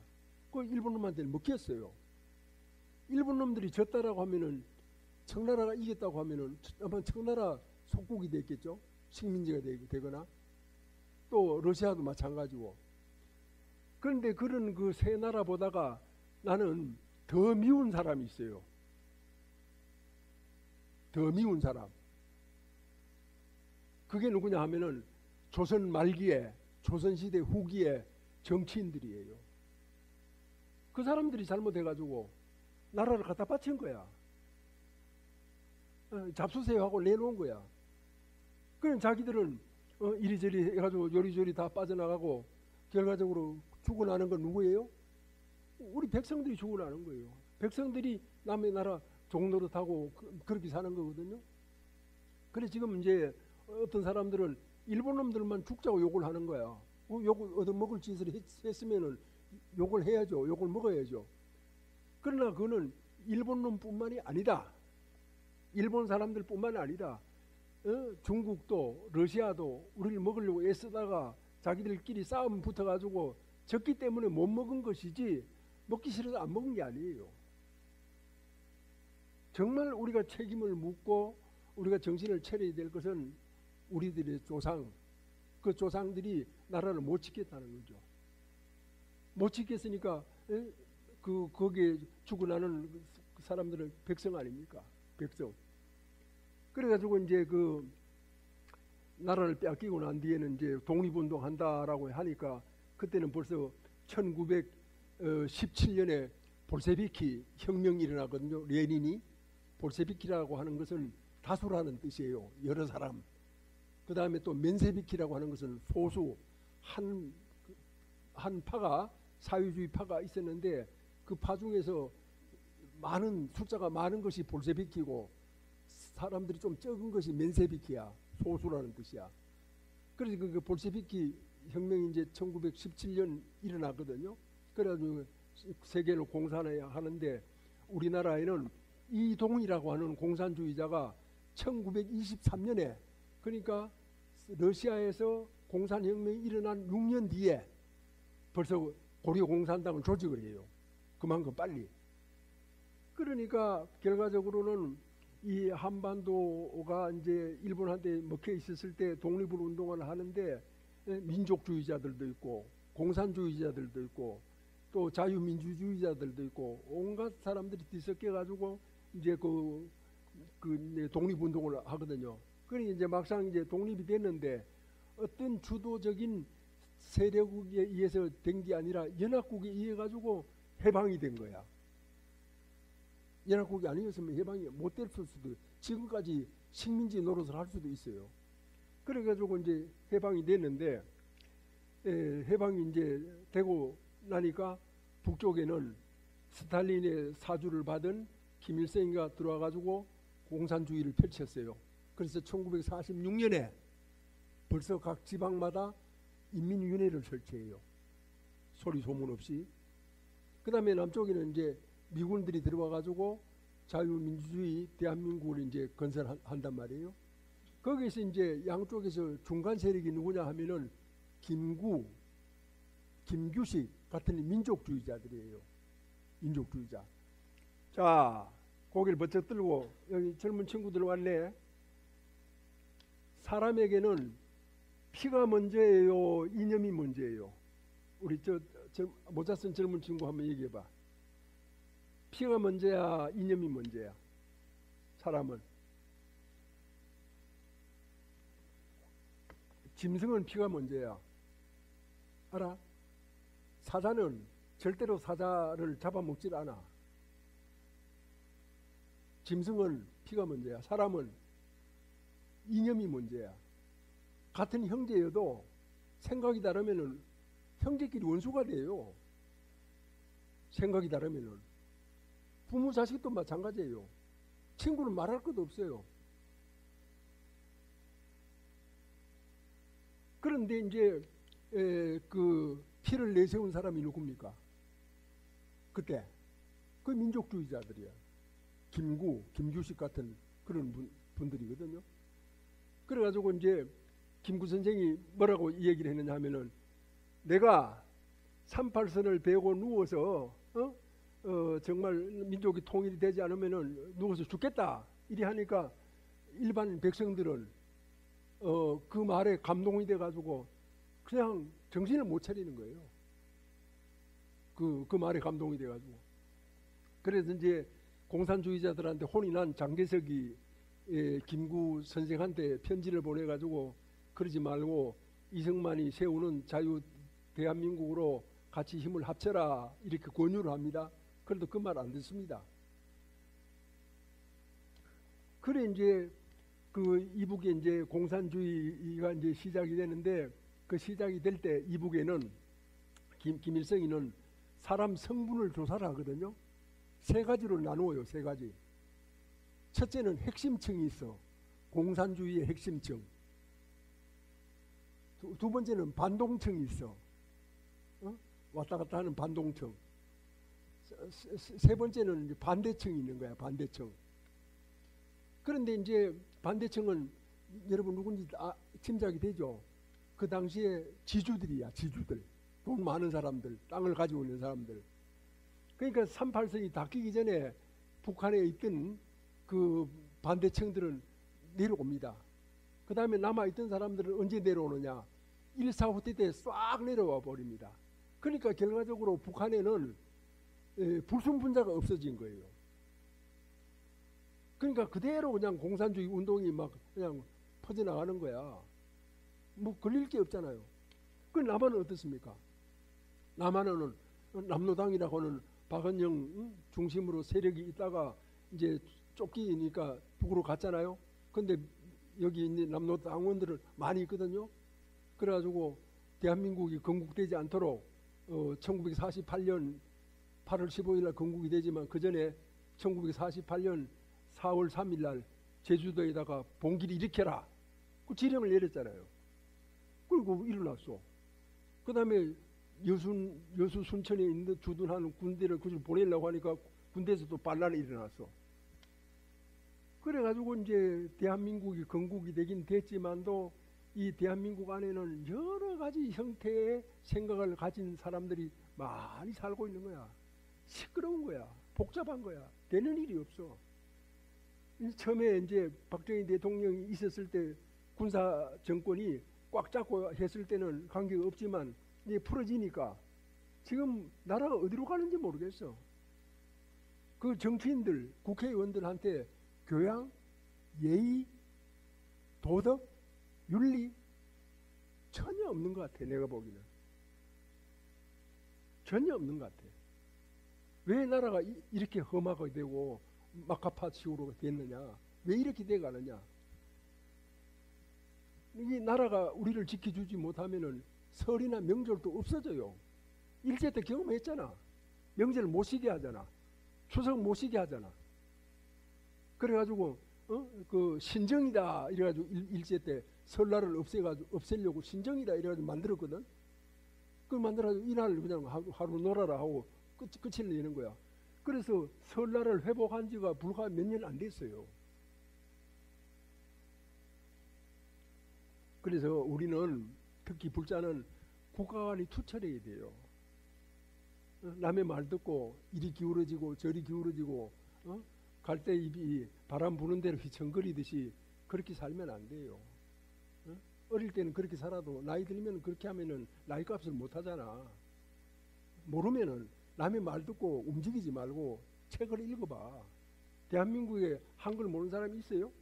그 일본 놈한테는 먹혔어요. 일본 놈들이 졌다라고 하면은 청나라가 이겼다고 하면은 아마 청나라 속국이 됐겠죠. 식민지가 되거나 또 러시아도 마찬가지고. 그런데 그런 그 세 나라 보다가 나는 더 미운 사람이 있어요. 더 미운 사람. 그게 누구냐 하면은 조선 말기에 조선시대 후기에 정치인들이에요. 그 사람들이 잘못해가지고 나라를 갖다 바친 거야. 잡수세요 하고 내놓은 거야. 그럼 자기들은 이리저리 해가지고 요리조리 다 빠져나가고 결과적으로 죽어나는 건 누구예요? 우리 백성들이 죽어나는 거예요. 백성들이 남의 나라 종노릇하고 그렇게 사는 거거든요. 그래 지금 이제 어떤 사람들은 일본 놈들만 죽자고 욕을 하는 거야. 욕을 얻어먹을 짓을 했으면은 욕을 해야죠. 욕을 먹어야죠. 그러나 그거는 일본 놈뿐만이 아니다. 일본 사람들뿐만 아니라 중국도 러시아도 우리를 먹으려고 애쓰다가 자기들끼리 싸움 붙어가지고 졌기 때문에 못 먹은 것이지 먹기 싫어서 안 먹은 게 아니에요. 정말 우리가 책임을 묻고 우리가 정신을 차려야 될 것은 우리들의 조상, 그 조상들이 나라를 못 지켰다는 거죠. 못 지켰으니까 거기에 죽어나는 사람들은 백성 아닙니까? 백성. 그래가지고 이제 그 나라를 뺏기고 난 뒤에는 이제 독립운동 한다라고 하니까 그때는 벌써 1917년에 볼셰비키 혁명이 일어나거든요. 레닌이. 볼셰비키라고 하는 것은 다수라는 뜻이에요. 여러 사람. 그 다음에 또 멘세비키라고 하는 것은 소수 한 파가 사회주의 파가 있었는데 그 파 중에서 많은 숫자가 많은 것이 볼셰비키고 사람들이 좀 적은 것이 멘세비키야. 소수라는 뜻이야. 그래서 그 볼셰비키 혁명이 이제 1917년 일어났거든요. 그래가지고 세계를 공산해야 하는데 우리나라에는 이동이라고 하는 공산주의자가 1923년에 그러니까 러시아에서 공산혁명이 일어난 6년 뒤에 벌써 고려공산당을 조직을 해요. 그만큼 빨리. 그러니까 결과적으로는 이 한반도가 이제 일본한테 먹혀 있었을 때 독립을 운동을 하는데 민족주의자들도 있고 공산주의자들도 있고 또 자유민주주의자들도 있고 온갖 사람들이 뒤섞여 가지고 이제 그 독립운동을 하거든요. 그러니 이제 막상 이제 독립이 됐는데 어떤 주도적인 세력에 의해서 된 게 아니라 연합국에 의해 가지고 해방이 된 거야. 연합국이 아니었으면 해방이 못 됐을 수도, 지금까지 식민지 노릇을 할 수도 있어요. 그래가지고 이제 해방이 됐는데 해방이 이제 되고 나니까 북쪽에는 스탈린의 사주를 받은 김일성이가 들어와가지고 공산주의를 펼쳤어요. 그래서 1946년에 벌써 각 지방마다 인민위원회를 설치해요. 소리 소문 없이. 그 다음에 남쪽에는 이제 미군들이 들어와가지고 자유민주주의 대한민국을 이제 건설한단 말이에요. 거기서 이제 양쪽에서 중간 세력이 누구냐 하면은 김규식 같은 민족주의자들이에요. 민족주의자. 자, 고개를 번쩍 들고 여기 젊은 친구들 왔네. 사람에게는 피가 먼저예요, 이념이 먼저예요. 우리 저 모자 쓴 젊은 친구 한번 얘기해봐. 피가 먼저야, 이념이 먼저야. 사람은. 짐승은 피가 먼저야. 알아? 사자는 절대로 사자를 잡아먹질 않아. 짐승은 피가 먼저야. 사람은 이념이 먼저야. 같은 형제여도 생각이 다르면은 형제끼리 원수가 돼요. 생각이 다르면은. 부모 자식도 마찬가지예요. 친구는 말할 것도 없어요. 그런데 이제 그 피를 내세운 사람이 누굽니까? 그때 그 민족주의자들이야. 김규식 같은 그런 분들이거든요. 그래가지고 이제 김구 선생이 뭐라고 얘기를 했느냐 하면은 내가 38선을 베고 누워서 정말 민족이 통일이 되지 않으면은 누워서 죽겠다 이리 하니까 일반 백성들은 그 말에 감동이 돼가지고 그냥 정신을 못 차리는 거예요. 그 말에 감동이 돼가지고. 그래서 이제 공산주의자들한테 혼이 난 장개석이 김구 선생한테 편지를 보내가지고 그러지 말고 이승만이 세우는 자유 대한민국으로 같이 힘을 합쳐라 이렇게 권유를 합니다. 그래도 그 말 안 듣습니다. 그래 이제 그 이북에 이제 공산주의가 이제 시작이 되는데 그 시작이 될 때 이북에는 김일성이는 사람 성분을 조사를 하거든요. 세 가지로 나누어요. 세 가지. 첫째는 핵심층이 있어. 공산주의의 핵심층. 두 번째는 반동층이 있어. 왔다 갔다 하는 반동층. 세 번째는 이제 반대층이 있는 거야. 반대층. 그런데 이제 반대층은 여러분 누군지 짐작이 되죠. 그 당시에 지주들이야. 지주들. 돈 많은 사람들. 땅을 가지고 있는 사람들. 그러니까 38선이 닫히기 전에 북한에 있던 그 반대층들은 내려옵니다. 그 다음에 남아있던 사람들은 언제 내려오느냐. 1.4후 때 싹 내려와 버립니다. 그러니까 결과적으로 북한에는 불순분자가 없어진 거예요. 그러니까 그대로 그냥 공산주의 운동이 막 그냥 퍼져나가는 거야. 뭐 걸릴 게 없잖아요. 그 남한은 어떻습니까? 남한은 남로당이라고 하는 박은영 중심으로 세력이 있다가 이제 쫓기니까 북으로 갔잖아요. 근데 여기 있는 남로당원들은 많이 있거든요. 그래가지고 대한민국이 건국되지 않도록 1948년 8월 15일 날 건국이 되지만 그 전에 1948년 4월 3일 날 제주도에다가 봉기를 일으켜라. 그 지령을 내렸잖아요. 그리고 일어났어. 그 다음에 여수 순천에 있는 주둔하는 군대를 그걸 보내려고 하니까 군대에서도 반란이 일어났어. 그래가지고 이제 대한민국이 건국이 되긴 됐지만도 이 대한민국 안에는 여러 가지 형태의 생각을 가진 사람들이 많이 살고 있는 거야. 시끄러운 거야. 복잡한 거야. 되는 일이 없어. 처음에 이제 박정희 대통령이 있었을 때 군사 정권이 꽉 잡고 했을 때는 관계가 없지만 이제 풀어지니까 지금 나라가 어디로 가는지 모르겠어. 그 정치인들, 국회의원들한테 교양, 예의, 도덕, 윤리 전혀 없는 것 같아. 내가 보기는 전혀 없는 것 같아. 왜 나라가 이렇게 험하게 되고 막가파식으로 됐느냐? 왜 이렇게 돼가느냐? 이 나라가 우리를 지켜주지 못하면은 설이나 명절도 없어져요. 일제 때 경험했잖아. 명절 못 쉬게 하잖아. 추석 못 쉬게 하잖아. 그래가지고 그 신정이다 이래가지고 일제 때 설날을 없애려고 신정이다 이래가지고 만들었거든. 그걸 만들어가지고 이날 그냥 하루 놀아라 하고 끝을 내는 거야. 그래서 설날을 회복한 지가 불과 몇 년 안 됐어요. 그래서 우리는 특히 불자는 국가 간이 투철해야 돼요. 남의 말 듣고 이리 기울어지고 저리 기울어지고 갈대잎이 바람 부는 대로 휘청거리듯이 그렇게 살면 안 돼요. 어릴 때는 그렇게 살아도 나이 들면 그렇게 하면은 나이 값을 못 하잖아. 모르면은 남의 말 듣고 움직이지 말고 책을 읽어봐. 대한민국에 한글 모르는 사람이 있어요?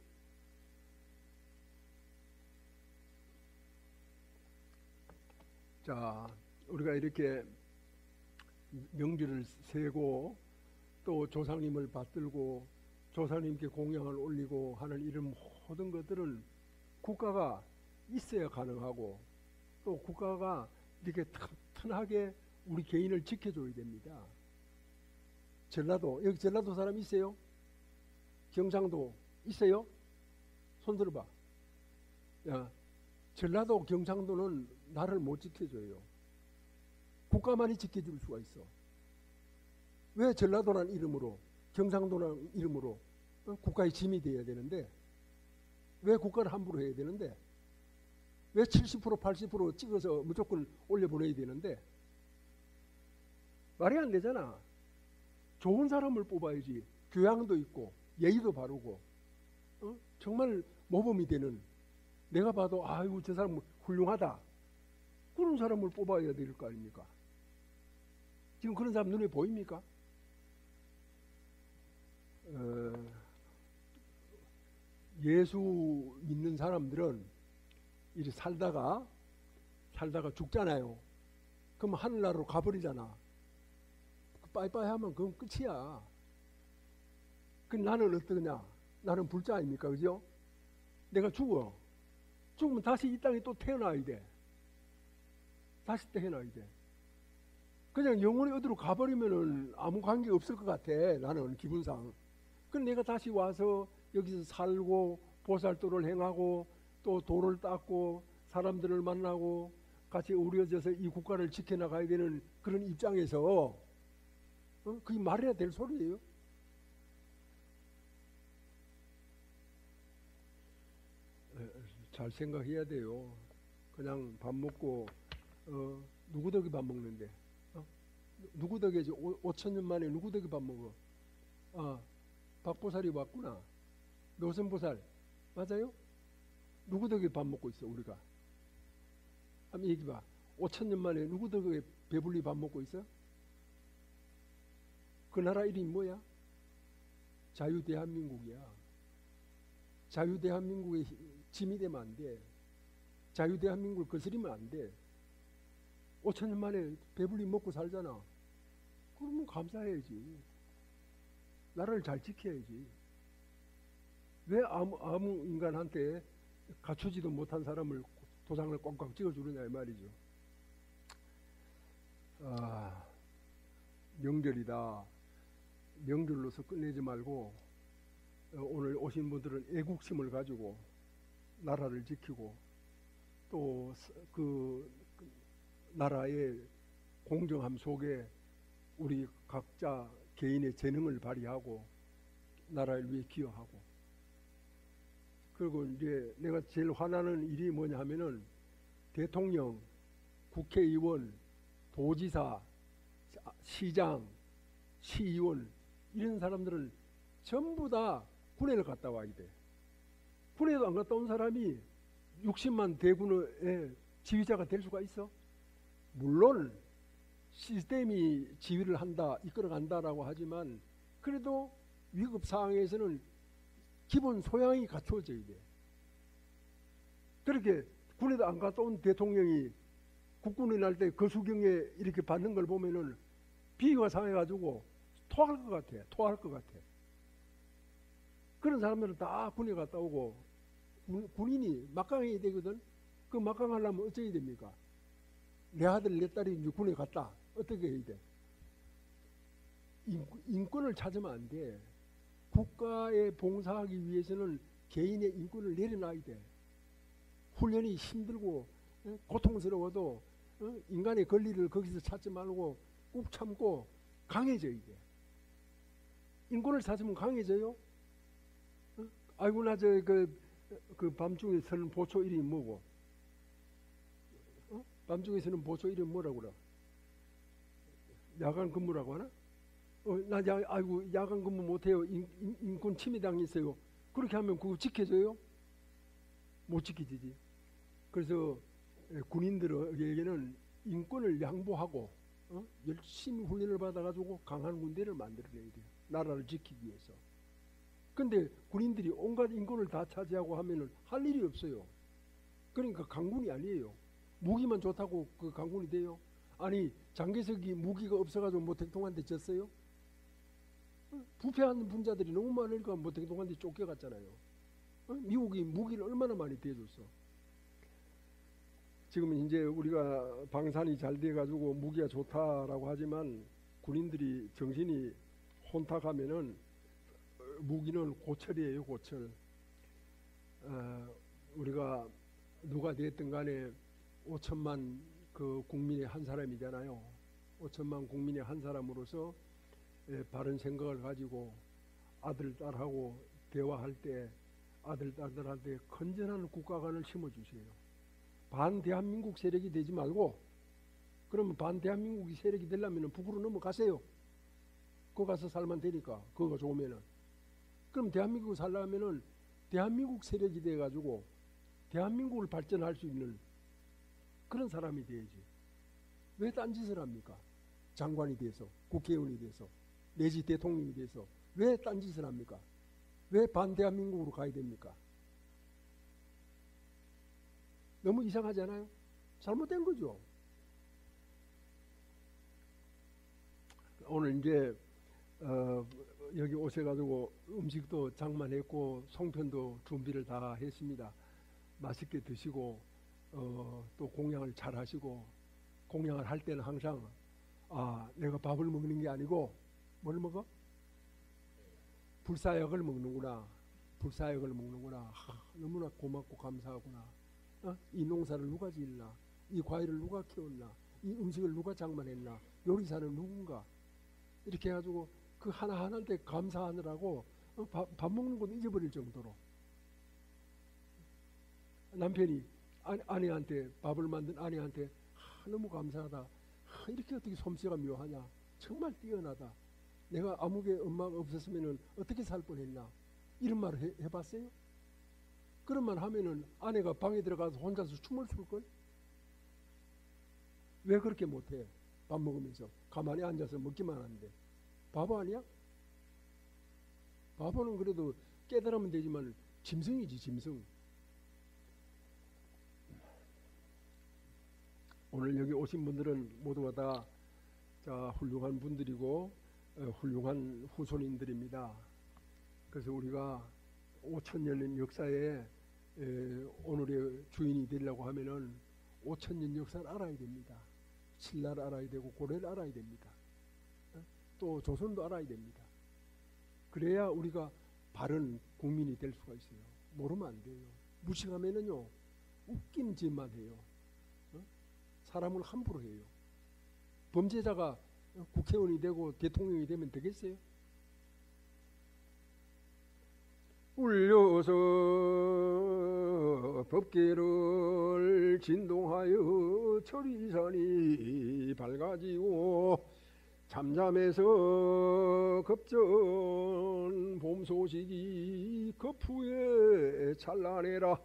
자, 우리가 이렇게 명절을 세고 또 조상님을 받들고 조상님께 공양을 올리고 하는 이런 모든 것들은 국가가 있어야 가능하고 또 국가가 이렇게 튼튼하게 우리 개인을 지켜줘야 됩니다. 전라도, 여기 전라도 사람 있어요? 경상도 있어요? 손 들어봐. 야, 전라도 경상도는 나를 못 지켜줘요. 국가만이 지켜줄 수가 있어. 왜 전라도란 이름으로 경상도란 이름으로 국가의 짐이 돼야 되는데 왜 국가를 함부로 해야 되는데 왜 70% 80% 찍어서 무조건 올려보내야 되는데 말이 안 되잖아. 좋은 사람을 뽑아야지. 교양도 있고 예의도 바르고 정말 모범이 되는 내가 봐도 아이고 저 사람 훌륭하다 그런 사람을 뽑아야 될 거 아닙니까? 지금 그런 사람 눈에 보입니까? 예수 믿는 사람들은 이렇게 살다가 죽잖아요. 그럼 하늘나라로 가버리잖아. 빠이빠이 하면 그건 끝이야. 그 나는 어떠냐? 나는 불자 아닙니까? 그죠? 내가 죽어. 죽으면 다시 이 땅에 또 태어나야 돼. 다시 태어나야 돼. 그냥 영원히 어디로 가버리면은 아무 관계 없을 것 같아. 나는 기분상. 그럼 내가 다시 와서 여기서 살고 보살도를 행하고 또 도를 닦고 사람들을 만나고 같이 어우러져서 이 국가를 지켜나가야 되는 그런 입장에서 그게 말해야 될 소리예요. 잘 생각해야 돼요. 그냥 밥 먹고 누구 덕에 밥 먹는데? 누구 덕에 5천년 만에 누구 덕에 밥 먹어? 아, 박보살이 왔구나. 노선보살 맞아요? 누구 덕에 밥 먹고 있어 우리가? 한번 얘기해봐. 5천년 만에 누구 덕에 배불리 밥 먹고 있어? 그 나라 이름이 뭐야? 자유대한민국이야. 자유대한민국에 짐이 되면 안 돼. 자유대한민국을 거스리면 안 돼. 5천년 만에 배불리 먹고 살잖아. 그러면 감사해야지. 나라를 잘 지켜야지. 왜 아무 인간한테 갖추지도 못한 사람을 도장을 꽝꽝 찍어주느냐 이 말이죠. 아, 명절이다. 명절로서 끝내지 말고 오늘 오신 분들은 애국심을 가지고 나라를 지키고 또 그 나라의 공정함 속에 우리 각자 개인의 재능을 발휘하고 나라를 위해 기여하고, 그리고 이제 내가 제일 화나는 일이 뭐냐 하면은 대통령, 국회의원, 도지사, 시장, 시의원 이런 사람들은 전부 다 군에를 갔다 와야 돼. 군에도 안 갔다 온 사람이 60만 대군의 지휘자가 될 수가 있어? 물론 시스템이 지휘를 한다, 이끌어간다라고 하지만 그래도 위급 상황에서는 기본 소양이 갖춰져야 돼. 그렇게 군에도 안 갔다 온 대통령이 국군이 날 때 거수경에 이렇게 받는 걸 보면은 비위가 상해가지고 토할 것 같아. 토할 것 같아. 그런 사람들은 다 군에 갔다 오고 군인이 막강해야 되거든. 그 막강하려면 어쩌야 됩니까? 내 아들 내 딸이 이제 군에 갔다. 어떻게 해야 돼? 인권을 찾으면 안 돼. 국가에 봉사하기 위해서는 개인의 인권을 내려놔야 돼. 훈련이 힘들고 고통스러워도 인간의 권리를 거기서 찾지 말고 꾹 참고 강해져야 돼. 인권을 찾으면 강해져요. 아이고 나 저 그 밤중에 서는 보초 이름이 뭐고? 밤중에 서는 보초 이름이 뭐라고 그래? 야간 근무라고 하나? 아이고 야간 근무 못해요. 인권 침해 당했어요. 그렇게 하면 그거 지켜져요? 못 지켜지지. 그래서 군인들에게는 인권을 양보하고 열심히 훈련을 받아가지고 강한 군대를 만들어내야 돼요. 나라를 지키기 위해서. 근데 군인들이 온갖 인권을 다 차지하고 하면은 할 일이 없어요. 그러니까 강군이 아니에요. 무기만 좋다고 그 강군이 돼요? 아니 장개석이 무기가 없어가지고 모택동한테 졌어요? 부패한 분자들이 너무 많으니까 모택동한테 쫓겨갔잖아요. 미국이 무기를 얼마나 많이 대줬어. 지금 이제 우리가 방산이 잘 돼가지고 무기가 좋다라고 하지만 군인들이 정신이 혼탁하면은 무기는 고철이에요, 고철. 우리가 누가 됐든 간에 5천만 그 국민의 한 사람이잖아요. 5천만 국민의 한 사람으로서 바른 생각을 가지고 아들, 딸하고 대화할 때 아들, 딸들한테 건전한 국가관을 심어주세요. 반대한민국 세력이 되지 말고, 그러면 반대한민국이 세력이 되려면 북으로 넘어가세요. 거기 가서 살면 되니까, 그거가 좋으면은. 그럼 대한민국을 살려면은 대한민국 세력이 돼가지고 대한민국을 발전할 수 있는 그런 사람이 돼야지. 왜 딴짓을 합니까? 장관이 돼서, 국회의원이 돼서, 내지 대통령이 돼서 왜 딴짓을 합니까? 왜 반대한민국으로 가야 됩니까? 너무 이상하지 않아요? 잘못된 거죠. 오늘 이제 여기 오셔가지고 음식도 장만했고 송편도 준비를 다 했습니다. 맛있게 드시고 또 공양을 잘 하시고, 공양을 할 때는 항상 아, 내가 밥을 먹는 게 아니고 뭘 먹어? 불사약을 먹는구나. 불사약을 먹는구나. 너무나 고맙고 감사하구나. 이 농사를 누가 지었나? 이 과일을 누가 키웠나? 이 음식을 누가 장만했나? 요리사는 누군가? 이렇게 해가지고 그 하나하나한테 감사하느라고 밥 먹는 건 잊어버릴 정도로 남편이 아내한테 밥을 만든 아내한테 너무 감사하다. 이렇게 어떻게 솜씨가 묘하냐? 정말 뛰어나다. 내가 아무개 엄마가 없었으면 어떻게 살 뻔했나? 이런 말을 해봤어요? 그런 말 하면은 아내가 방에 들어가서 혼자서 춤을 출 걸? 왜 그렇게 못해? 밥 먹으면서 가만히 앉아서 먹기만 하는데 바보 아니야? 바보는 그래도 깨달으면 되지만 짐승이지, 짐승. 오늘 여기 오신 분들은 모두가 다 훌륭한 분들이고 훌륭한 후손인들입니다. 그래서 우리가 5,000년 역사에 오늘의 주인이 되려고 하면은 5,000년 역사를 알아야 됩니다. 신라를 알아야 되고 고려를 알아야 됩니다. 또 조선도 알아야 됩니다. 그래야 우리가 바른 국민이 될 수가 있어요. 모르면 안 돼요. 무식하면은요 웃긴 짓만 해요. 사람을 함부로 해요. 범죄자가 국회의원이 되고 대통령이 되면 되겠어요? 울려서 법계를 진동하여 철이산이 밝아지고 잠잠해서 급전 봄 소식이 급후에 찬란해라.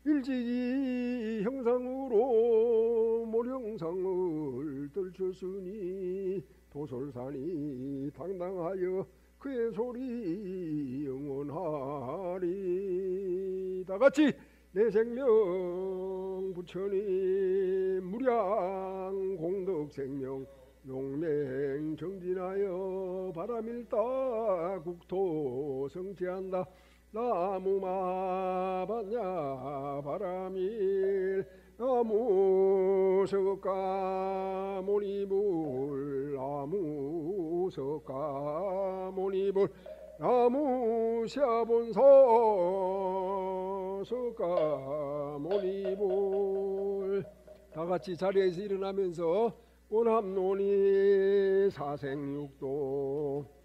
일찍이 형상으로 모령상을 떨쳤으니 도솔산이 당당하여 그의 소리 영원하리. 다같이 내 생명 부처님 무량 공덕 생명 용맹 정진하여 바람일다 국토 성취한다. 나무마반야 바람일 나무석가 모니불 나무석가 모니불 나무샤본서 석가 모니불. 다같이 자리에서 일어나면서 원합노니 사생육도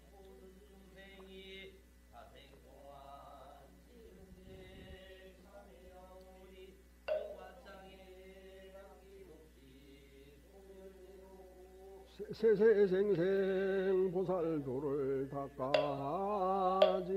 세세생생 보살도를 닦아지라.